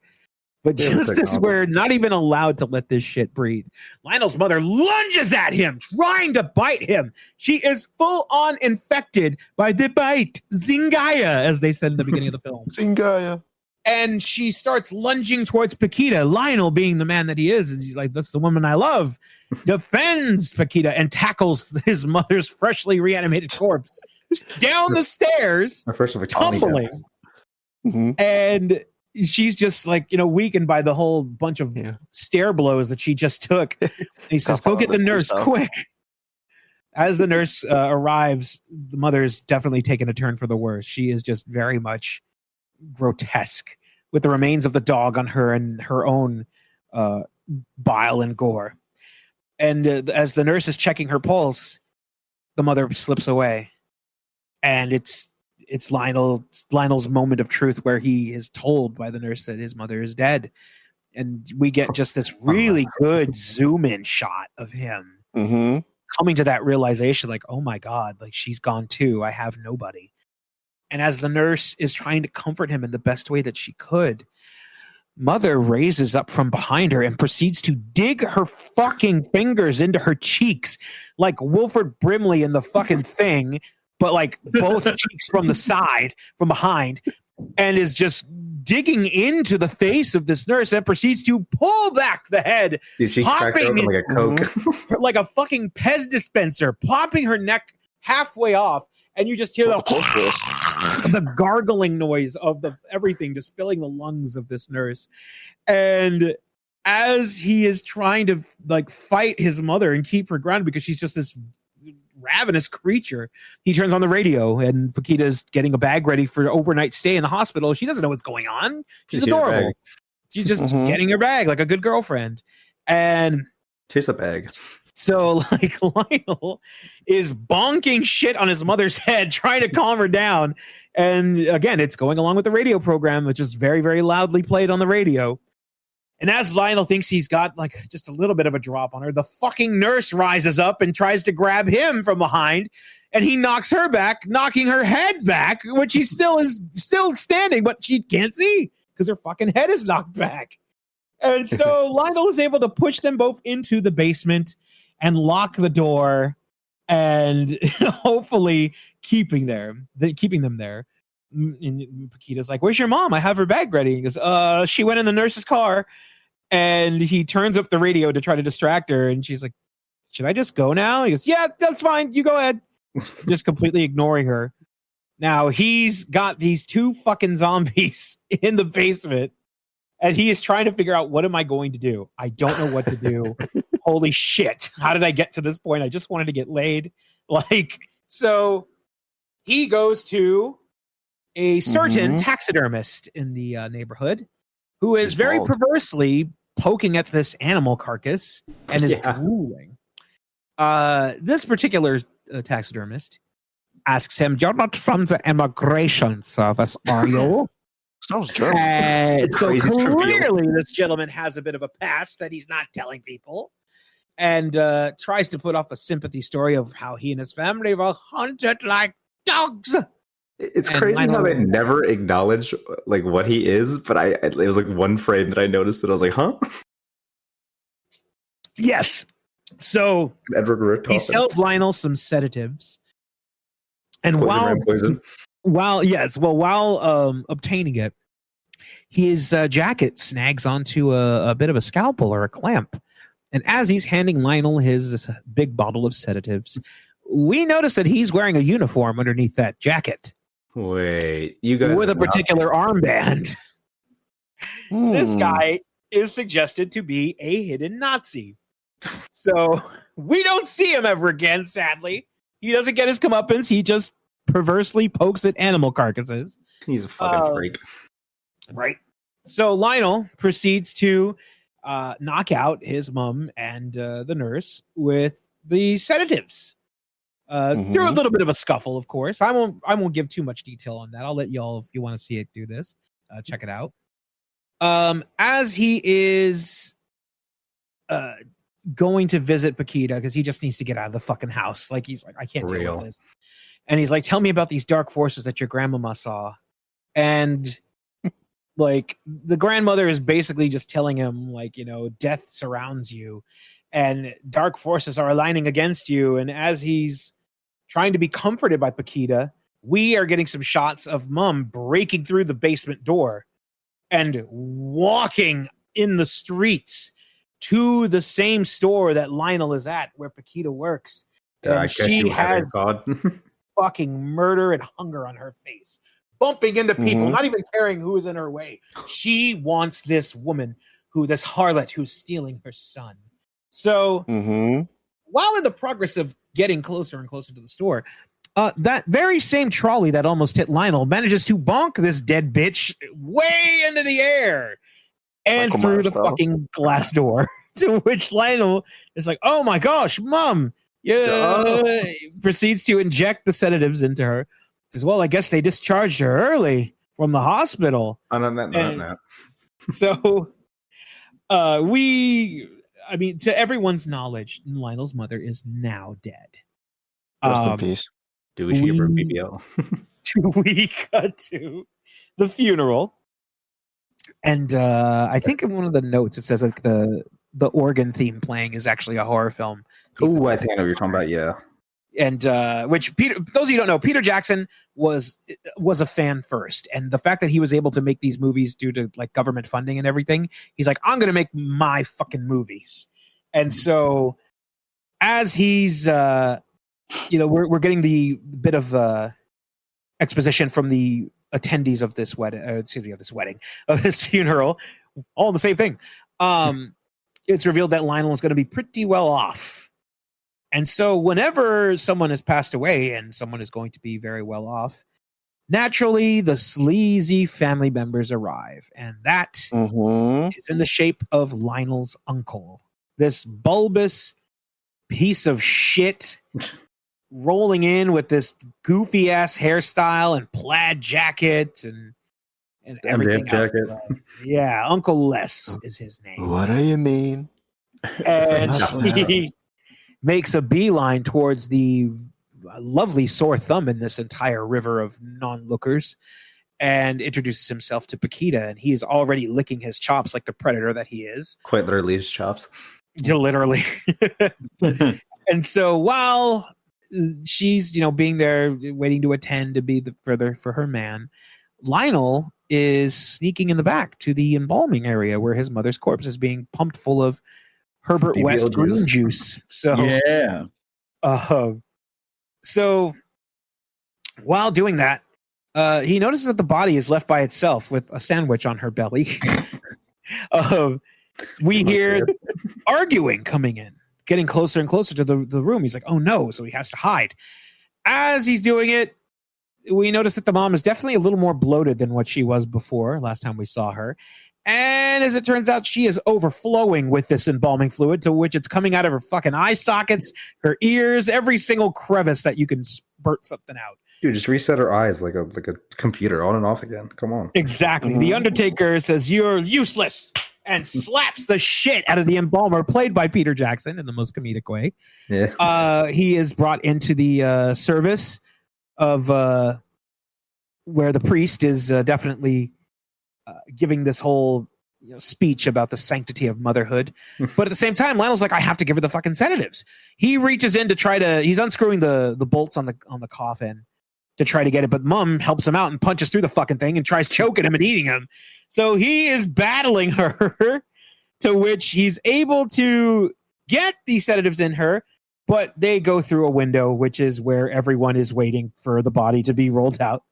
But just as we're not even allowed to let this shit breathe, Lionel's mother lunges at him, trying to bite him. She is full on infected by the bite, Zingaya, as they said in the beginning of the film.
Zingaya.
And she starts lunging towards Paquita. Lionel, being the man that he is, and he's like, that's the woman I love, defends Paquita and tackles his mother's freshly reanimated corpse down the stairs, tumbling. And she's just like, you know, weakened by the whole bunch of stair blows that she just took. And he says, go get the nurse quick. As the nurse arrives, the mother's definitely taken a turn for the worse. She is just very much grotesque with the remains of the dog on her and her own bile and gore. And as the nurse is checking her pulse, the mother slips away. And it's Lionel's moment of truth where he is told by the nurse that his mother is dead. And we get just this really good zoom in shot of him coming to that realization, like, oh my God, like, she's gone too. I have nobody. And as the nurse is trying to comfort him in the best way that she could, Mother raises up from behind her and proceeds to dig her fucking fingers into her cheeks like Wilford Brimley in the fucking Thing, but like both cheeks from the side, from behind, and is just digging into the face of this nurse and proceeds to pull back the head.
Dude, she cracked her open like a Coke.
Like a fucking Pez dispenser, popping her neck halfway off, and you just hear the gargling noise of the everything just filling the lungs of this nurse. And as he is trying to like fight his mother and keep her grounded because she's just this ravenous creature, he turns on the radio, and Paquita's getting a bag ready for an overnight stay in the hospital. She doesn't know what's going on. She's adorable. She's just getting her bag like a good girlfriend. And
chase a bag.
So, like, Lionel is bonking shit on his mother's head, trying to calm her down. And again, it's going along with the radio program, which is very, very loudly played on the radio. And as Lionel thinks he's got, like, just a little bit of a drop on her, the fucking nurse rises up and tries to grab him from behind. And he knocks her back, knocking her head back, which she still is standing, but she can't see because her fucking head is knocked back. And so Lionel is able to push them both into the basement and lock the door, and hopefully keeping them there. And Paquita's like, "Where's your mom? I have her bag ready." He goes, "She went in the nurse's car." And he turns up the radio to try to distract her, and she's like, "Should I just go now?" He goes, "Yeah, that's fine. You go ahead." Just completely ignoring her. Now he's got these two fucking zombies in the basement. And he is trying to figure out, what am I going to do? I don't know what to do. Holy shit. How did I get to this point? I just wanted to get laid. So he goes to a certain taxidermist in the neighborhood who is very perversely poking at this animal carcass and is drooling. This particular taxidermist asks him, "You're not from the immigration service, are you?"
Sounds German.
So clearly this gentleman has a bit of a past that he's not telling people, and tries to put off a sympathy story of how he and his family were hunted like dogs.
It's crazy how they never acknowledge like what he is, but it was like one frame that I noticed that I was like, huh?
Yes. So he sells Lionel some sedatives, and while obtaining it, his jacket snags onto a bit of a scalpel or a clamp. And as he's handing Lionel his big bottle of sedatives, we notice that he's wearing a uniform underneath that jacket.
Wait, you guys
with a particular armband. This guy is suggested to be a hidden Nazi. So we don't see him ever again, sadly. He doesn't get his comeuppance. He just perversely pokes at animal carcasses.
He's a fucking freak.
Right. So Lionel proceeds to knock out his mom and the nurse with the sedatives. Through a little bit of a scuffle, of course. I won't give too much detail on that. I'll let y'all, if you want to see it, do this. Check it out. As he is going to visit Paquita, because he just needs to get out of the fucking house. Like, he's like, I can't deal with this. And he's like, tell me about these dark forces that your grandmama saw. And like, the grandmother is basically just telling him, like, you know, death surrounds you and dark forces are aligning against you. And as he's trying to be comforted by Paquita, we are getting some shots of Mum breaking through the basement door and walking in the streets to the same store that Lionel is at, where Paquita works. And she has fucking murder and hunger on her face, bumping into people, not even caring who is in her way. She wants this woman, this harlot who's stealing her son. So while in the progress of getting closer and closer to the store, that very same trolley that almost hit Lionel manages to bonk this dead bitch way into the air and Michael through the fucking glass door. To which Lionel is like, oh my gosh, Mom. Yeah. Proceeds to inject the sedatives into her. Says, well, I guess they discharged her early from the hospital. So to everyone's knowledge, Lionel's mother is now dead.
Rest in peace.
Do we give her BBL?
We cut to the funeral. And I think in one of the notes it says like the organ theme playing is actually a horror film.
Oh, I think I know what you're talking about. Yeah.
And which Peter, those of you who don't know, Peter Jackson was a fan first, and the fact that he was able to make these movies due to like government funding and everything, he's like, I'm going to make my fucking movies. And so as he's, we're getting the bit of exposition from the attendees of this wedding, of this funeral, all the same thing. It's revealed that Lionel is going to be pretty well off. And so whenever someone has passed away and someone is going to be very well off, naturally the sleazy family members arrive. And that is in the shape of Lionel's uncle. This bulbous piece of shit rolling in with this goofy ass hairstyle and plaid jacket and everything
jacket.
Yeah, Uncle Les is his name.
What do you mean?
And he makes a beeline towards the lovely sore thumb in this entire river of non-lookers and introduces himself to Paquita, and he is already licking his chops like the predator that he is.
Quite literally his chops.
Literally. And so while she's, being there, waiting to attend to be further for her man, Lionel is sneaking in the back to the embalming area where his mother's corpse is being pumped full of Herbert
BBL
West green
juice.
juice. So
Yeah.
So while doing that, he notices that the body is left by itself with a sandwich on her belly. We hear arguing coming in, getting closer and closer to the room. He's like, oh no, so he has to hide. As he's doing it, we notice that the mom is definitely a little more bloated than what she was before, last time we saw her. And as it turns out, she is overflowing with this embalming fluid, to which it's coming out of her fucking eye sockets, her ears, every single crevice that you can spurt something out.
Dude, just reset her eyes like a computer, on and off again. Come on.
Exactly. The Undertaker says, you're useless, and slaps the shit out of the embalmer, played by Peter Jackson in the most comedic way.
Yeah.
He is brought into the service of where the priest is definitely giving this whole speech about the sanctity of motherhood. But at the same time, Lionel's like, I have to give her the fucking sedatives. He reaches in to he's unscrewing the bolts on the coffin to try to get it, but Mom helps him out and punches through the fucking thing and tries choking him and eating him. So he is battling her, to which he's able to get the sedatives in her, but they go through a window, which is where everyone is waiting for the body to be rolled out.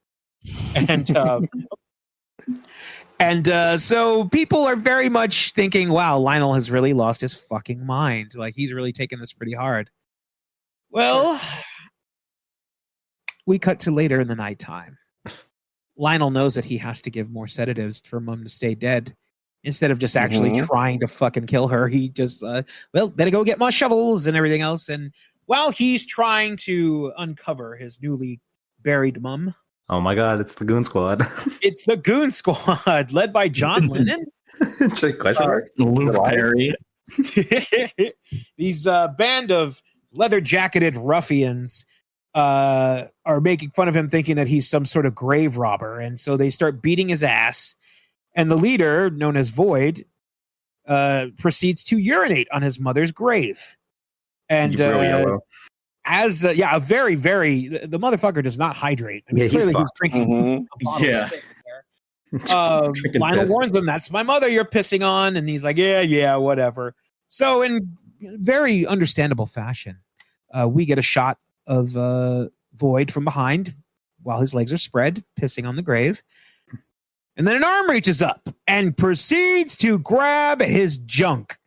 And so people are very much thinking, wow, Lionel has really lost his fucking mind. Like, he's really taken this pretty hard. Well, we cut to later in the nighttime. Lionel knows that he has to give more sedatives for Mom to stay dead. Instead of just actually trying to fucking kill her, he just, better go get my shovels and everything else. And while he's trying to uncover his newly buried mum,
Oh my God, it's the Goon Squad.
it's the Goon Squad, led by John Lennon.
Question mark?
Luke Perry.
These band of leather-jacketed ruffians are making fun of him, thinking that he's some sort of grave robber. And so they start beating his ass. And the leader, known as Void, proceeds to urinate on his mother's grave. And as a very, very, the motherfucker does not hydrate. I mean, clearly he's drinking a bottle of thing there. Lionel warns him, that's my mother you're pissing on. And he's like, yeah, whatever. So in very understandable fashion, we get a shot of Void from behind while his legs are spread, pissing on the grave. And then an arm reaches up and proceeds to grab his junk,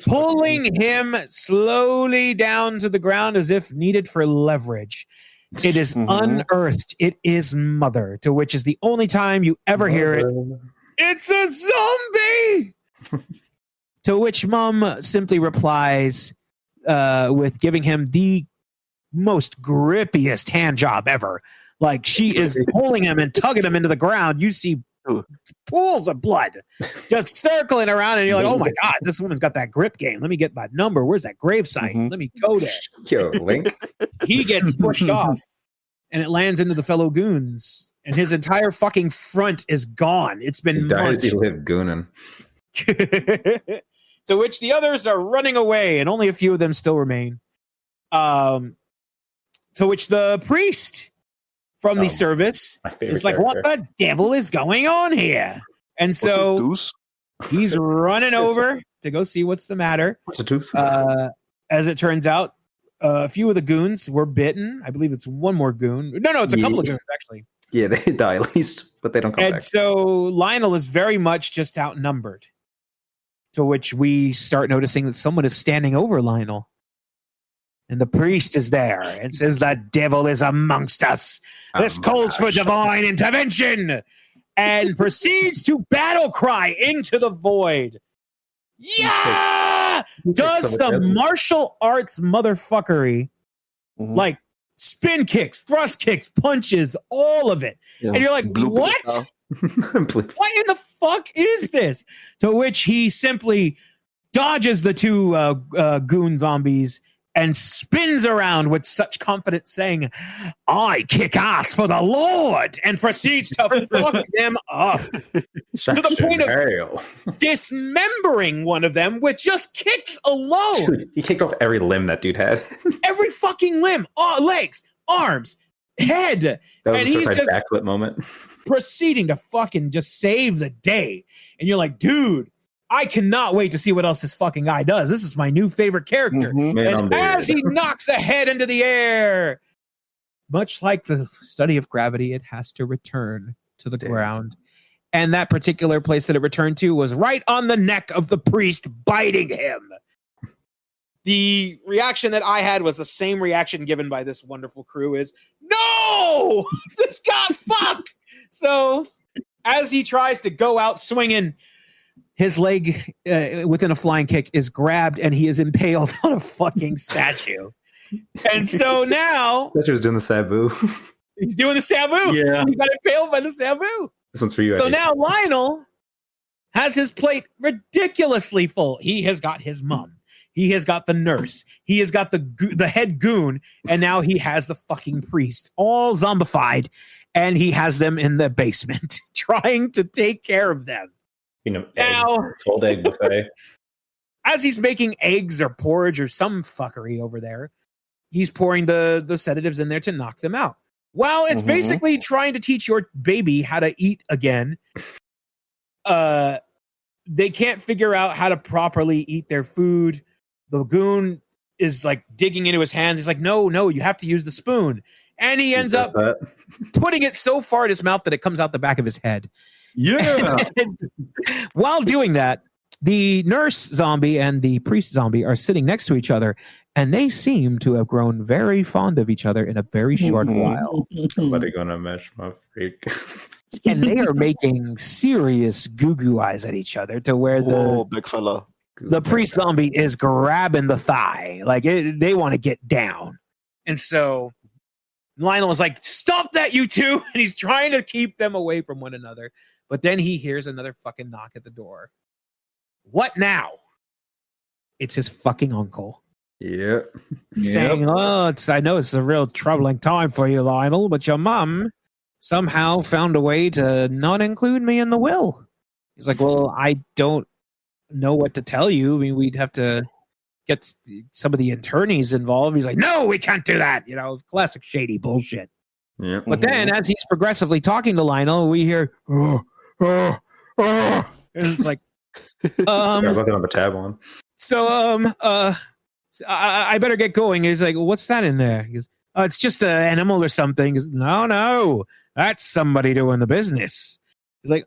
pulling him slowly down to the ground as if needed for leverage. It is unearthed. It is Mother, to which is the only time you ever hear it. It's a zombie! To which Mom simply replies with giving him the most grippiest hand job ever. Like, she is pulling him and tugging him into the ground. You see pools of blood just circling around, and you're like, oh my God, this woman's got that grip game. Let me get that number. Where's that gravesite? Let me go there.
Yo, Link.
He gets pushed off, and it lands into the fellow goons, and his entire fucking front is gone. It's been
Dies, he
munched.
lived gooning.
To which the others are running away, and only a few of them still remain. To which the priest from the service is like, "What the devil is going on here?" And so he's running over to go see what's the matter.
What's a deuce?
As it turns out, a few of the goons were bitten. I believe it's one more goon. No, it's a couple of goons actually.
Yeah, they die at least, but they don't come back.
And so Lionel is very much just outnumbered. To which we start noticing that someone is standing over Lionel. And the priest is there and says, "The devil is amongst us. This calls for divine intervention." And proceeds to battle cry into the void. Yeah! Does the martial arts motherfuckery, like spin kicks, thrust kicks, punches, all of it. Yeah. And you're like, what? What in the fuck is this? To which he simply dodges the two goon zombies and spins around with such confidence, saying, "I kick ass for the Lord," and proceeds to fuck them up to the point of dismembering one of them with just kicks alone.
Dude, he kicked off every limb that dude had.
Every fucking limb, legs, arms, head.
That was
and
a
he's just
backflip moment.
Proceeding to fucking just save the day. And you're like, dude, I cannot wait to see what else this fucking guy does. This is my new favorite character. And as he knocks a head into the air, much like the study of gravity, it has to return to the ground. And that particular place that it returned to was right on the neck of the priest, biting him. The reaction that I had was the same reaction given by this wonderful crew is, no, this got fucked. So as he tries to go out swinging, his leg within a flying kick is grabbed and he is impaled on a fucking statue. And so now
He was doing the Sabu.
He's doing the Sabu.
Yeah.
He got impaled by the Sabu.
This one's for you.
So
Eddie.
now Lionel has his plate ridiculously full. He has got his mom. He has got the nurse. He has got the head goon. And now he has the fucking priest, all zombified. And he has them in the basement trying to take care of them.
You know,
now,
cold egg buffet.
As he's making eggs or porridge or some fuckery over there, he's pouring the sedatives in there to knock them out. Well, it's basically trying to teach your baby how to eat again. They can't figure out how to properly eat their food. The goon is like digging into his hands. He's like, no, you have to use the spoon. And he ends up putting it so far in his mouth that it comes out the back of his head.
Yeah.
And while doing that, the nurse zombie and the priest zombie are sitting next to each other, and they seem to have grown very fond of each other in a very short while.
Somebody gonna mesh my freak.
And they are making serious goo-goo eyes at each other to where
big fella.
The priest zombie is grabbing the thigh. Like, they want to get down. And so Lionel is like, stop that, you two. And he's trying to keep them away from one another. But then he hears another fucking knock at the door. What now? It's his fucking uncle.
Yeah.
Saying, I know it's a real troubling time for you, Lionel, but your mom somehow found a way to not include me in the will. He's like, well, I don't know what to tell you. I mean, we'd have to get some of the attorneys involved. He's like, no, we can't do that. You know, classic shady bullshit.
Yeah.
But then as he's progressively talking to Lionel, we hear, and it's like,
I wasn't on the tab on.
So, I better get going. He's like, what's that in there? He goes, it's just an animal or something. He goes, no, that's somebody doing the business. He's like,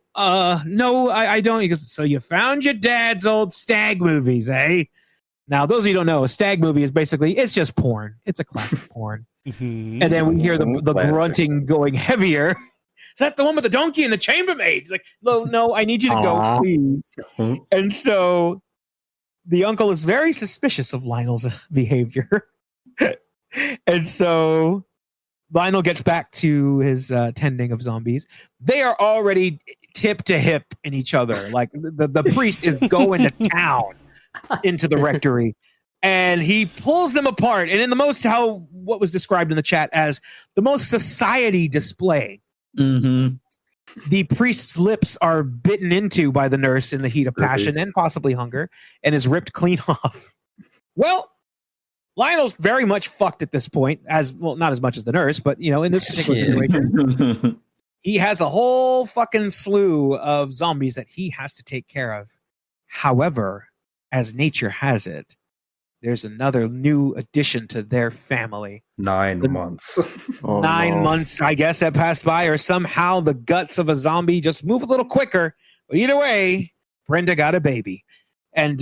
no, I don't. He goes, so you found your dad's old stag movies, eh? Now, those of you who don't know, a stag movie is basically, it's just porn. It's a classic porn. And then we hear the grunting going heavier. Is that the one with the donkey and the chambermaid? He's like, no, I need you to go, please. And so the uncle is very suspicious of Lionel's behavior. And so Lionel gets back to his tending of zombies. They are already tip to hip in each other. Like the priest is going to town into the rectory. And he pulls them apart, and in the most what was described in the chat as the most society display.
Mm-hmm.
The priest's lips are bitten into by the nurse in the heat of passion and possibly hunger, and is ripped clean off. Well, Lionel's very much fucked at this point, as well, not as much as the nurse, but in this particular situation, he has a whole fucking slew of zombies that he has to take care of. However, as nature has it, there's another new addition to their family.
9 months.
9 months, I guess, have passed by, or somehow the guts of a zombie just move a little quicker. But either way, Brenda got a baby. And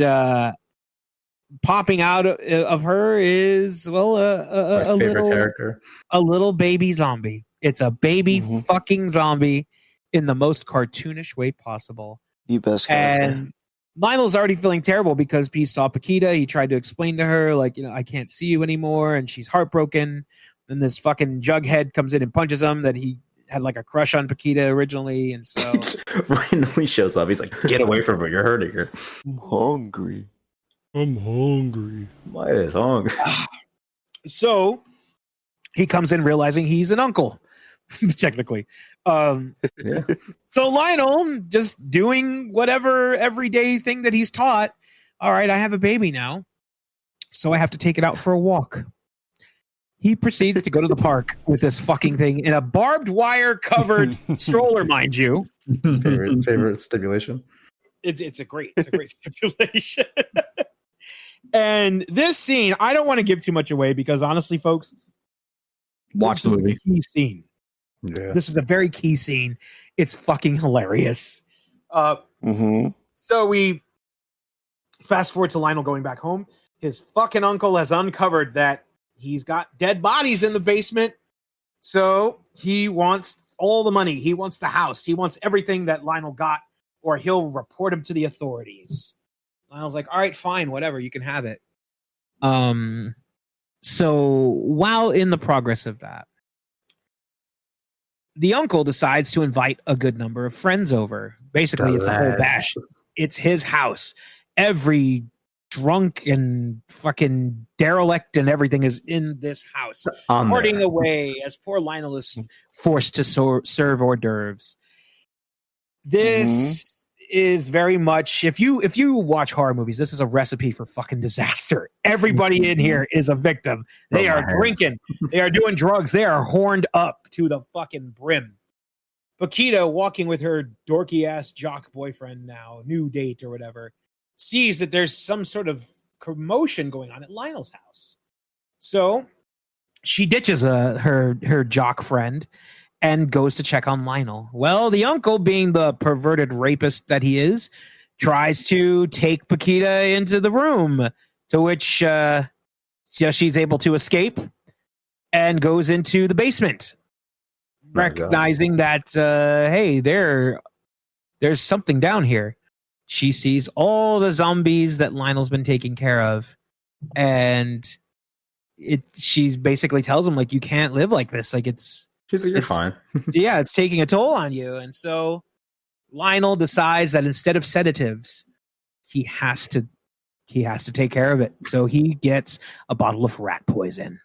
popping out of her is, well, a
favorite character.
A little baby zombie. It's a baby fucking zombie in the most cartoonish way possible.
The best character.
And Lionel's already feeling terrible because he saw Paquita. He tried to explain to her, like, I can't see you anymore. And she's heartbroken. And this fucking jughead comes in and punches him that he had like a crush on Paquita originally. And so
randomly shows up. He's like, get away from her. You're hurting her.
I'm hungry.
Why is hungry?
So he comes in realizing he's an uncle, technically. So Lionel just doing whatever everyday thing that he's taught. All right, I have a baby now, so I have to take it out for a walk. He proceeds to go to the park with this fucking thing in a barbed wire covered stroller, mind you.
Favorite stimulation.
It's a great stipulation. And this scene, I don't want to give too much away because honestly, folks,
watch the movie.
Key scene.
Yeah.
This is a very key scene. It's fucking hilarious. So we fast forward to Lionel going back home. His fucking uncle has uncovered that he's got dead bodies in the basement. So he wants all the money. He wants the house. He wants everything that Lionel got, or he'll report him to the authorities. Lionel's like, all right, fine, whatever, you can have it. So while in the progress of that, the uncle decides to invite a good number of friends over. Basically, it's a whole bash. It's his house. Every drunk and fucking derelict and everything is in this house, partying away as poor Lionel is forced to serve hors d'oeuvres. This is very much, if you watch horror movies, this is a recipe for fucking disaster. Everybody in here is a victim. They are drinking. They are doing drugs. They are horned up to the fucking brim. Paquita, walking with her dorky ass jock boyfriend now, new date or whatever, sees that there's some sort of commotion going on at Lionel's house. So she ditches her jock friend and goes to check on Lionel. Well, the uncle, being the perverted rapist that he is, tries to take Paquita into the room, to which she's able to escape and goes into the basement, recognizing that, hey, there's something down here. She sees all the zombies that Lionel's been taking care of, and she basically tells him, like, you can't live like this. Like, she's like, you're fine. Yeah, it's taking a toll on you. And so Lionel decides that instead of sedatives, he has to take care of it. So he gets a bottle of rat poison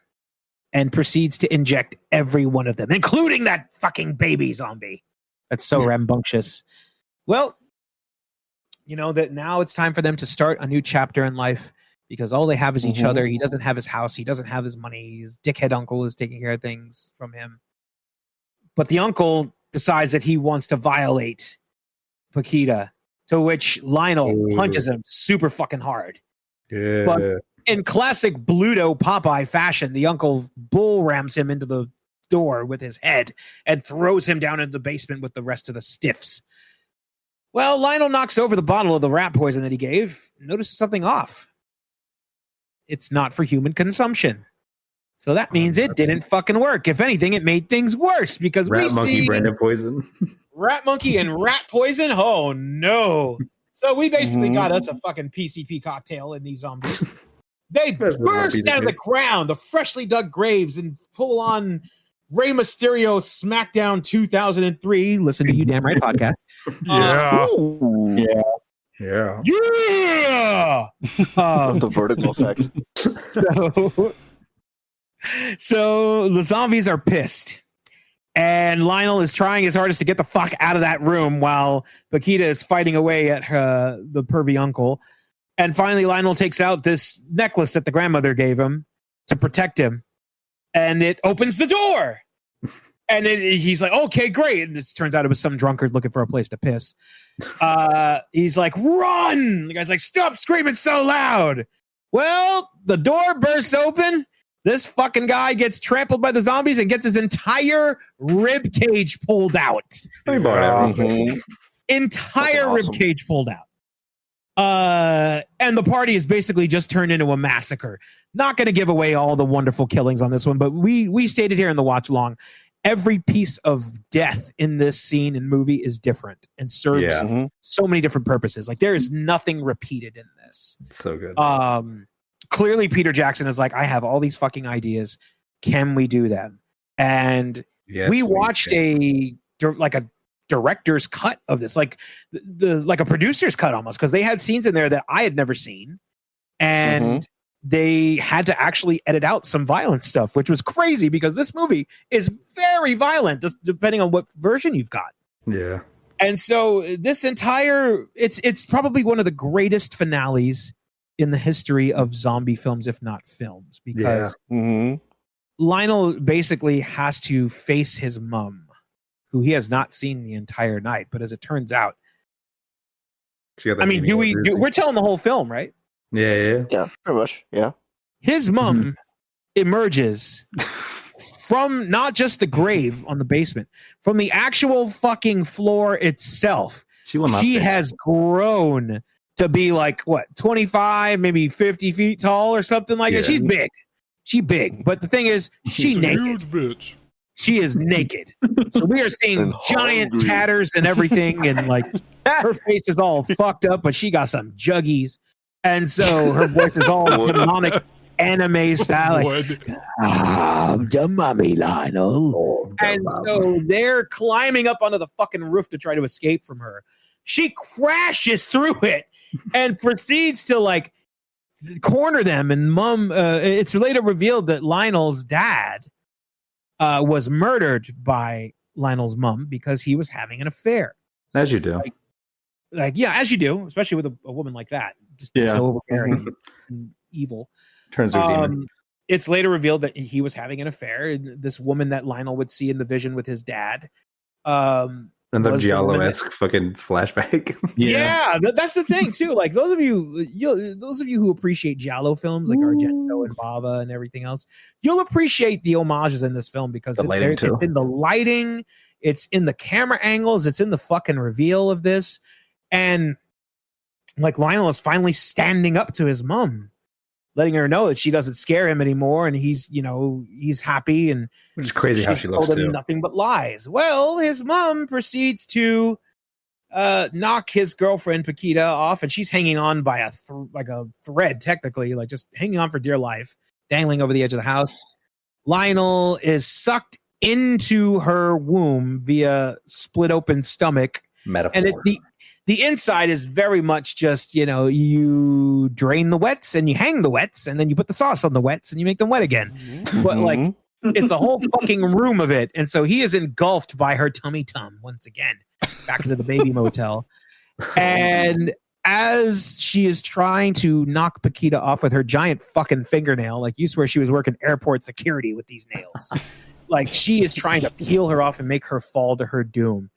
and proceeds to inject every one of them, including that fucking baby zombie. That's so rambunctious. Well, that now it's time for them to start a new chapter in life, because all they have is each other. He doesn't have his house. He doesn't have his money. His dickhead uncle is taking care of things from him. But the uncle decides that he wants to violate Paquita, to which Lionel punches him super fucking hard. Yeah. But in classic Bluto Popeye fashion, the uncle bull rams him into the door with his head and throws him down into the basement with the rest of the stiffs. Well, Lionel knocks over the bottle of the rat poison that he gave, notices something off. It's not for human consumption. So that means it didn't fucking work. If anything, it made things worse, because
rat monkey branded poison.
Rat monkey and rat poison? Oh, no. So we basically got us a fucking PCP cocktail in these zombies. They burst out of the ground, the freshly dug graves, and full on Rey Mysterio SmackDown 2003. Listen to You Damn Right podcast.
Yeah.
Yeah.
Yeah.
The vertical effect.
So the zombies are pissed. And Lionel is trying his hardest to get the fuck out of that room while Paquita is fighting away at the pervy uncle. And finally, Lionel takes out this necklace that the grandmother gave him to protect him. And it opens the door. And he's like, okay, great. And it turns out it was some drunkard looking for a place to piss. He's like, run! The guy's like, stop screaming so loud. Well, the door bursts open. This fucking guy gets trampled by the zombies and gets his entire rib cage pulled out. Entire rib cage pulled out. And the party is basically just turned into a massacre. Not going to give away all the wonderful killings on this one, but we stated here in the watch along, every piece of death in this scene and movie is different and serves so many different purposes. Like there is nothing repeated in this.
It's so good.
Clearly Peter Jackson is like, I have all these fucking ideas. Can we do them? And we watched a director's cut of this, like a producer's cut almost, because they had scenes in there that I had never seen. And they had to actually edit out some violent stuff, which was crazy because this movie is very violent, just depending on what version you've got.
Yeah.
And so this entire, it's probably one of the greatest finales in the history of zombie films, if not films, because Lionel basically has to face his mom, who he has not seen the entire night. But as it turns out, I mean, we're telling the whole film, right?
Yeah, pretty much. Yeah.
His mom emerges from not just the grave on the basement, from the actual fucking floor itself. She has grown to be like, what, 25, maybe 50 feet tall or something like that. She's big. She's big. But the thing is, she's naked.
Huge bitch.
She is naked. So we are seeing giant tatters and everything. And like her face is all fucked up, but she got some juggies. And so her voice is all demonic anime style. Like, the mummy, Lionel. And so they're climbing up onto the fucking roof to try to escape from her. She crashes through it and proceeds to like corner them. And mom, it's later revealed that Lionel's dad was murdered by Lionel's mom because he was having an affair.
As you do.
Like yeah, as you do, especially with a woman like that. Just so overbearing and evil.
Turns her demon.
It's later revealed that he was having an affair. This woman that Lionel would see in the vision with his dad.
Another Giallo-esque fucking flashback.
That's the thing too. Like those of you who appreciate Giallo films like Argento and Bava and everything else, you'll appreciate the homages in this film because it's in the lighting, it's in the camera angles, it's in the fucking reveal of this, and like Lionel is finally standing up to his mom, letting her know that she doesn't scare him anymore, and he's happy, and
which is crazy how she looks too.
Nothing but lies. Well, his mom proceeds to knock his girlfriend Paquita off, and she's hanging on by a thread, technically, like just hanging on for dear life, dangling over the edge of the house. Lionel is sucked into her womb via split open stomach,
metaphor.
And the inside is very much just, you drain the wets and you hang the wets and then you put the sauce on the wets and you make them wet again. But like, it's a whole fucking room of it. And so he is engulfed by her tummy tum once again, back into the baby motel. And as she is trying to knock Paquita off with her giant fucking fingernail, like you swear she was working airport security with these nails. Like she is trying to peel her off and make her fall to her doom.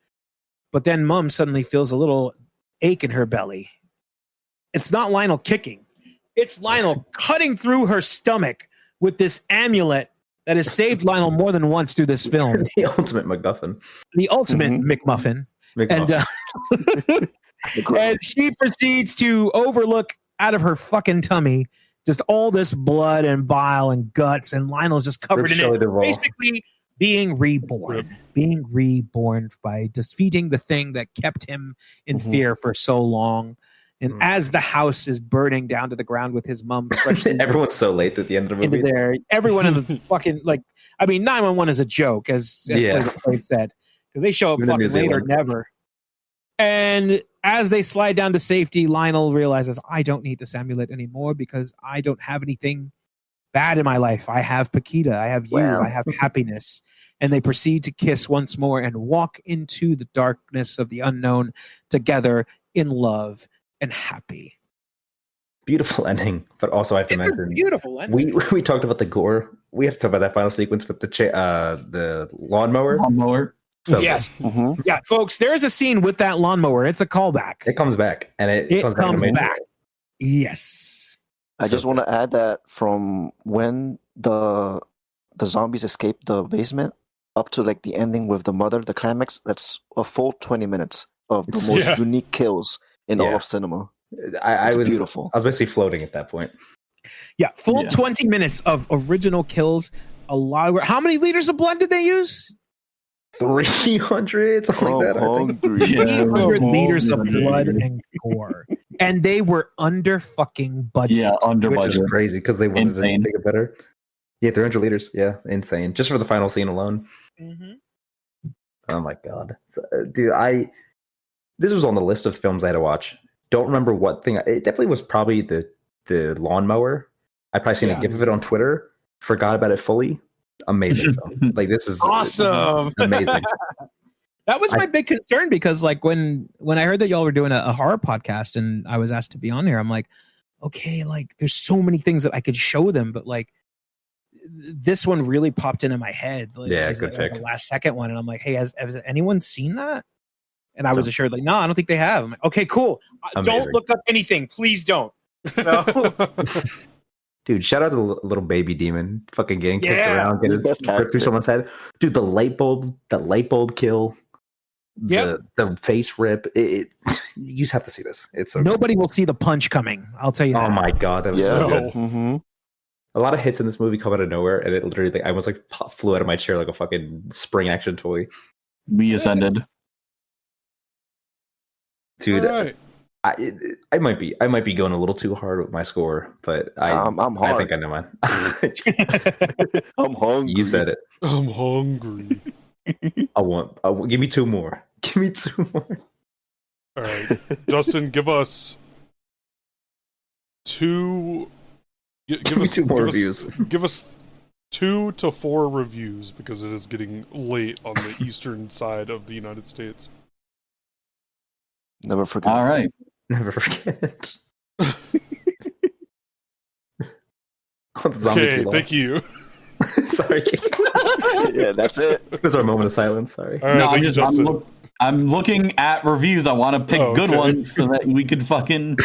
But then mom suddenly feels a little ache in her belly. It's not Lionel kicking. It's Lionel cutting through her stomach with this amulet that has saved Lionel more than once through this film.
The ultimate MacGuffin.
The ultimate McMuffin. And she proceeds to overlook out of her fucking tummy just all this blood and bile and guts, and Lionel's just covered in it. Basically being reborn by defeating the thing that kept him in fear for so long. And as the house is burning down to the ground with his mom,
everyone's so late at the end of the movie.
Everyone in the fucking 911 is a joke, as Flavor Flav said, because they show up fucking late or never. And as they slide down to safety, Lionel realizes, I don't need this amulet anymore because I don't have anything bad in my life. I have Paquita. I have you.
Wow.
I have happiness. And they proceed to kiss once more and walk into the darkness of the unknown together in love and happy.
Beautiful ending, but also I have to
It's
mention
a beautiful ending.
we talked about the gore. We have to talk about that final sequence with the lawnmower. So
Yes. Yeah, folks, there's a scene with that lawnmower. It's a callback.
it comes back, and it comes back. in a major
back.
way.
Yes.
I just want to add that from when the zombies escape the basement up to like the ending with the mother, the climax, that's a full 20 minutes of the most unique kills in all of cinema.
I was
beautiful.
I was basically floating at that point.
Yeah, full 20 minutes of original kills. How many liters of blood did they use?
300, something like that. I think.
300 liters of blood and gore, and they were under fucking budget.
Yeah, under
Which
budget.
is crazy because they wanted
Insane.
to make it better. Yeah, 300 liters. Yeah, insane. Just for the final scene alone.
Mm-hmm.
Oh my god, dude! This was on the list of films I had to watch. Don't remember what thing. It definitely was probably the lawnmower. I probably seen a gif of it on Twitter. Forgot about it fully. Amazing film. Like this is
awesome.
Amazing.
That was my big concern because like when I heard that y'all were doing a horror podcast and I was asked to be on here, I'm like, okay, like there's so many things that I could show them, but like this one really popped into my head. Like,
Yeah,
as
good
like,
pick.
the last second one, and I'm like, hey, has anyone seen that? And I was assured, like, no, I don't think they have. I'm like, okay, cool. Don't
Amazing.
look up anything, please don't. So,
Dude, shout out to the little baby demon fucking getting kicked
Yeah.
around, get his
Best
rip through
character.
someone's head. Dude, the light bulb kill.
Yep.
The face rip. You just have to see this. It's so
nobody will see the punch coming. I'll tell you
good.
that.
Oh my god, that was so good.
Mm-hmm.
A lot of hits in this movie come out of nowhere, and it literally, like, I almost like flew out of my chair like a fucking spring action toy.
We ascended.
Dude,
All right.
I might be going a little too hard with my score, but
I'm
I
hard.
think I know mine.
I'm hungry.
You said it.
I'm hungry.
I want. Give me two more. Give me two more.
All right, Justin, give us two. Give
me
us
two more
give
reviews.
Give us 2 to 4 reviews because it is getting late on the eastern side of the United States.
Never forget.
All right.
Never forget. All the zombies
Okay,
we
thank you.
love. Sorry.
Yeah, that's it.
It was our moment of silence. Sorry.
All right,
No,
thank you, Justin.
I'm looking at reviews. I want to pick good
okay.
ones so that we could fucking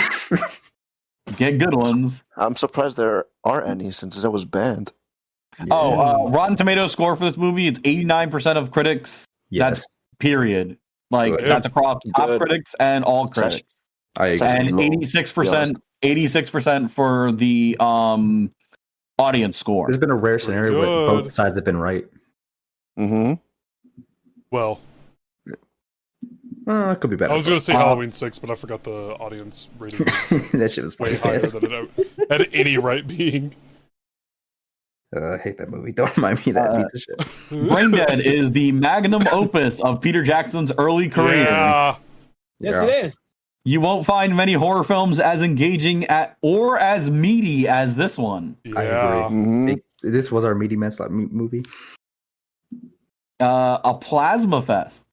get good ones.
I'm surprised there aren't any since it was banned.
Rotten Tomatoes score for this movie, it's 89% of critics.
Yes.
That's period. Like
Good.
that's across top
Good.
critics and all critics.
I agree.
And
low,
86% for the audience score.
There's been a rare scenario where
good.
both sides have been right.
Mm-hmm.
Well,
It could be better.
I was going to say Halloween 6, but I forgot the audience rating was
That shit was
way
fucking
higher
ass.
than it had any right being.
I hate that movie. Don't remind me of that piece of shit.
Braindead is the magnum opus of Peter Jackson's early career.
Yeah.
Yes,
Yeah.
it is.
You won't find many horror films as engaging or as meaty as this one.
I
Yeah.
agree.
Mm-hmm.
This was our meaty mess movie.
A plasma fest.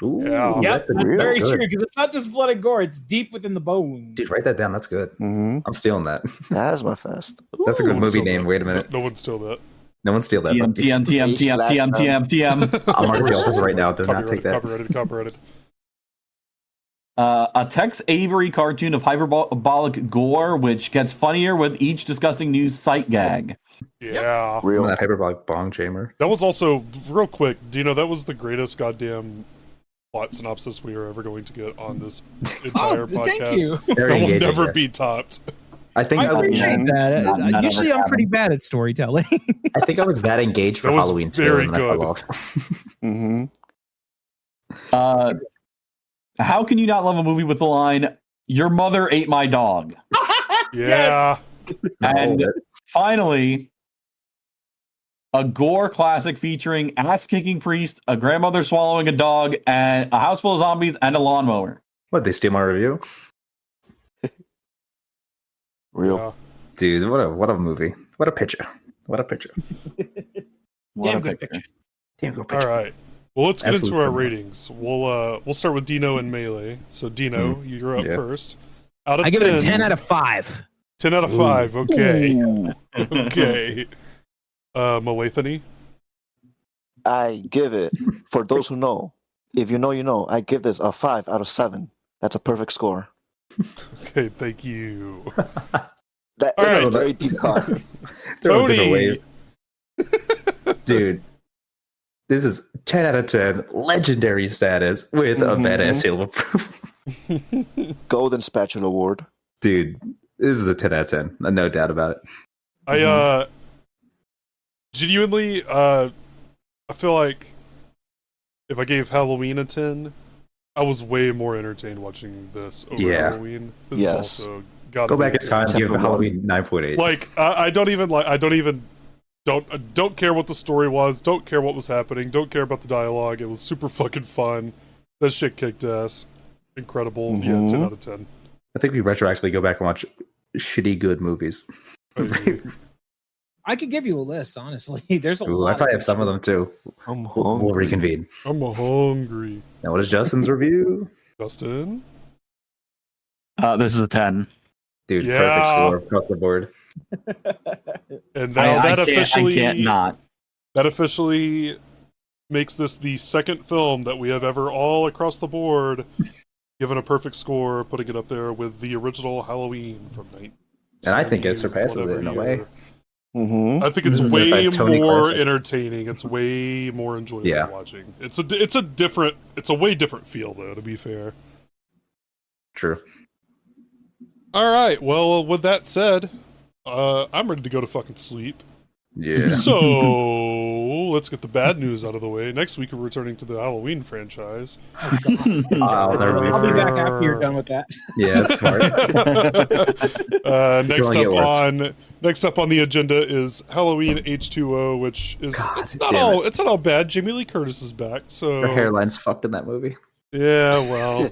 Ooh,
Yeah.
Yep,
that's a
that's
good-
very
good.
true because it's not just blood and gore; it's deep within the bones.
Dude, write that down. That's good.
Mm-hmm.
I'm stealing that.
Asthma Fest.
That's a good
No one
movie
steal
name.
that.
Wait a minute.
No one steal that.
No one steal that.
TM, TM, TM, TM, TM, TM, TM.
I'll mark the office right now. Do not take that.
Copyrighted.
A Tex Avery cartoon of hyperbolic gore, which gets funnier with each disgusting new sight gag.
Yeah.
Real.
That hyperbolic bong chamber.
That was also, real quick, do you know that was the greatest goddamn plot synopsis we are ever going to get on this entire podcast?
Thank you.
Very
That will
engaging,
never
yes.
be topped.
I think
I
I was,
appreciate that.
Not
Usually,
ever
I'm pretty bad at storytelling.
I think I was that engaged for
That was
Halloween too,
very
and then I
good.
fell off.
Mm-hmm.
How can you not love a movie with the line, "Your mother ate my dog"?
Yeah.
And
No,
finally, a gore classic featuring ass-kicking priest, a grandmother swallowing a dog, and a house full of zombies, and a lawnmower.
What, they steal my review?
Real.
Yeah.
Dude, what a movie. What a picture. What a picture.
Damn good picture.
Damn good
All
picture.
right. Well, let's get
Absolute
into our
cinema.
ratings. We'll start with Dino and Melee. So Dino, you're up
Yeah.
first. Out of
I give
10,
it a 10 out of 5.
10 out of 5. Okay. Okay. Malathony.
I give it, for those who know, if you know, you know, I give this a 5 out of 7. That's a perfect score.
Okay, thank you.
That
All
is
right.
a very deep cut.
They're all
Tony.
different ways. Dude, this is 10 out of 10 legendary status with a badass seal of approval.
Golden Spatula Award.
Dude, this is a 10 out of 10. No doubt about it.
I genuinely I feel like if I gave Halloween a 10, I was way more entertained watching this over
Yeah.
Halloween. This
Yes.
is also gotta
Go
be
back
a
in
10.
time, give
10.
Halloween 9.8.
Like I don't care what the story was, don't care what was happening, don't care about the dialogue. It was super fucking fun. That shit kicked ass. Incredible. Yeah, 10 out of 10.
I think we retroactively go back and watch shitty good movies.
I agree.
I could give you a list, honestly. There's a
Ooh,
lot.
I probably
of
have some of them too.
I'm
We'll
hungry.
reconvene.
I'm hungry.
Now, what is Justin's review?
Justin?
This is a 10.
Dude,
Yeah.
perfect score across the board.
And now that
I can't not.
That officially makes this the second film that we have ever all across the board given a perfect score, putting it up there with the original Halloween from 19.
And I think it surpasses it in a way.
I think it's
This is
way
a Tony
more
classic.
entertaining. It's way more enjoyable
Yeah.
watching. It's a way different feel though, to be fair.
True.
All right. Well, with that said, I'm ready to go to fucking sleep.
Yeah.
So let's get the bad news out of the way. Next week we're returning to the Halloween franchise.
I'll never be
I'll be
free.
back after you're done with that.
Yeah, that's smart.
Next up on the agenda is Halloween H2O, which is
God
it's not
damn
all bad. Jamie Lee Curtis is back, so
Her hairline's fucked in that movie.
yeah. Well,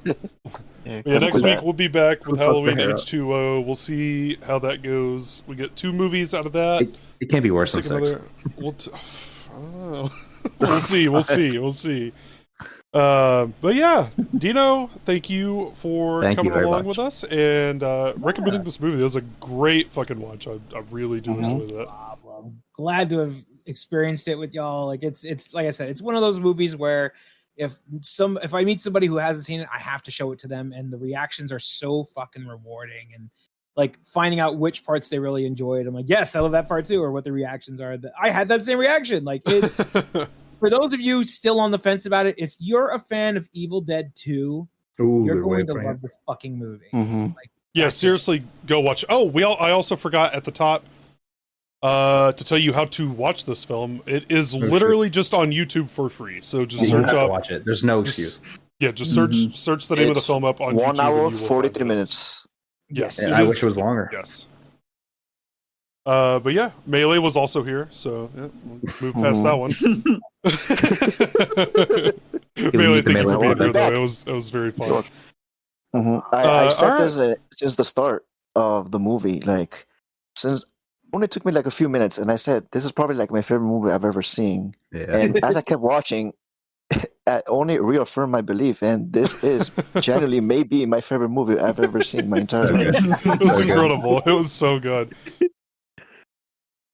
yeah. Next week we'll be back with
Who fucked
Halloween
her hair up?
H2O. We'll see how that goes. We get 2 movies out of that.
It can't be worse than
Take
sex.
another- I don't know. We'll see. But yeah, Dino, thank you for
Thank you
coming
very
along
much.
with us and recommending this movie. It was a great fucking watch. I really do enjoy that.
Glad to have experienced it with y'all. Like it's like I said, it's one of those movies where if I meet somebody who hasn't seen it, I have to show it to them, and the reactions are so fucking rewarding. And like finding out which parts they really enjoyed, I'm like, yes, I love that part too, or what the reactions are. That I had that same reaction. Like it's for those of you still on the fence about it, if you're a fan of Evil Dead 2, you're going to love this fucking movie. Like,
Yeah, seriously, go watch. Oh, I also forgot at the top to tell you how to watch this film. It is literally just on YouTube for free. So just
You
search
have to
up.
watch it. There's no excuse.
Yeah, just search the name of the
It's
film up on
1
YouTube.
hour,
and you will
43
find it.
minutes.
Yes,
And
it
I
is-
wish it was longer.
Yes. But yeah, Melee was also here, so yeah, we'll move past that one. Melee, thank you for being here, though. It was very fun.
I said
alright.
this since the start of the movie. Like, since only took me like a few minutes, and I said this is probably like my favorite movie I've ever seen.
Yeah.
And as I kept watching, I only reaffirmed my belief, and this is genuinely maybe my favorite movie I've ever seen in my entire
So
life.
good.
It was incredible. It was so good.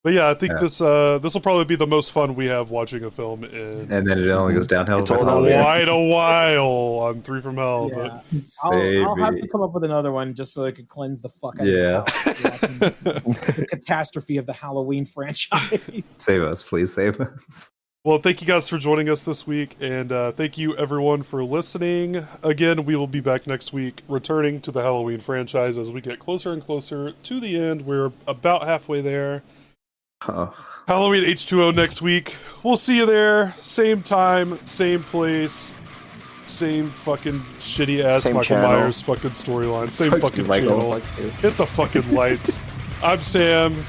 But yeah, I think this will probably be the most fun we have watching a film in
And then it only goes downhill.
It's all
from
downhill.
there.
quite a while on 3 from Hell.
yeah.
Save
I'll have
me.
to come up with another one just so I could cleanse the fuck out
Yeah.
of the catastrophe of the Halloween franchise.
Save us, please save us.
Well, thank you guys for joining us this week, and thank you everyone for listening. Again, we will be back next week, returning to the Halloween franchise as we get closer and closer to the end. We're about halfway there.
Oh.
Halloween H2O next week. We'll see you there. Same time, same place, same fucking shitty ass
Same
Michael
channel.
Myers fucking storyline. Same
Fuck you,
fucking
Michael.
channel. Hit the fucking lights. I'm Sam.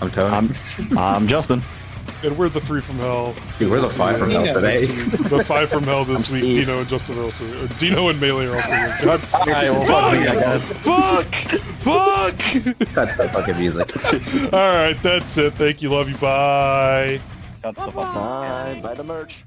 I'm Tony.
I'm Justin.
And we're the 3 from hell.
Dude, we're the 5 from hell today.
The 5 from hell this week.
Steve.
Dino and Justin are also here. Or Dino and Melee are also here. God, fuck!
That's that fucking music.
All right, that's it. Thank you, love you, bye.
That's the fuck.
Bye. Buy the merch.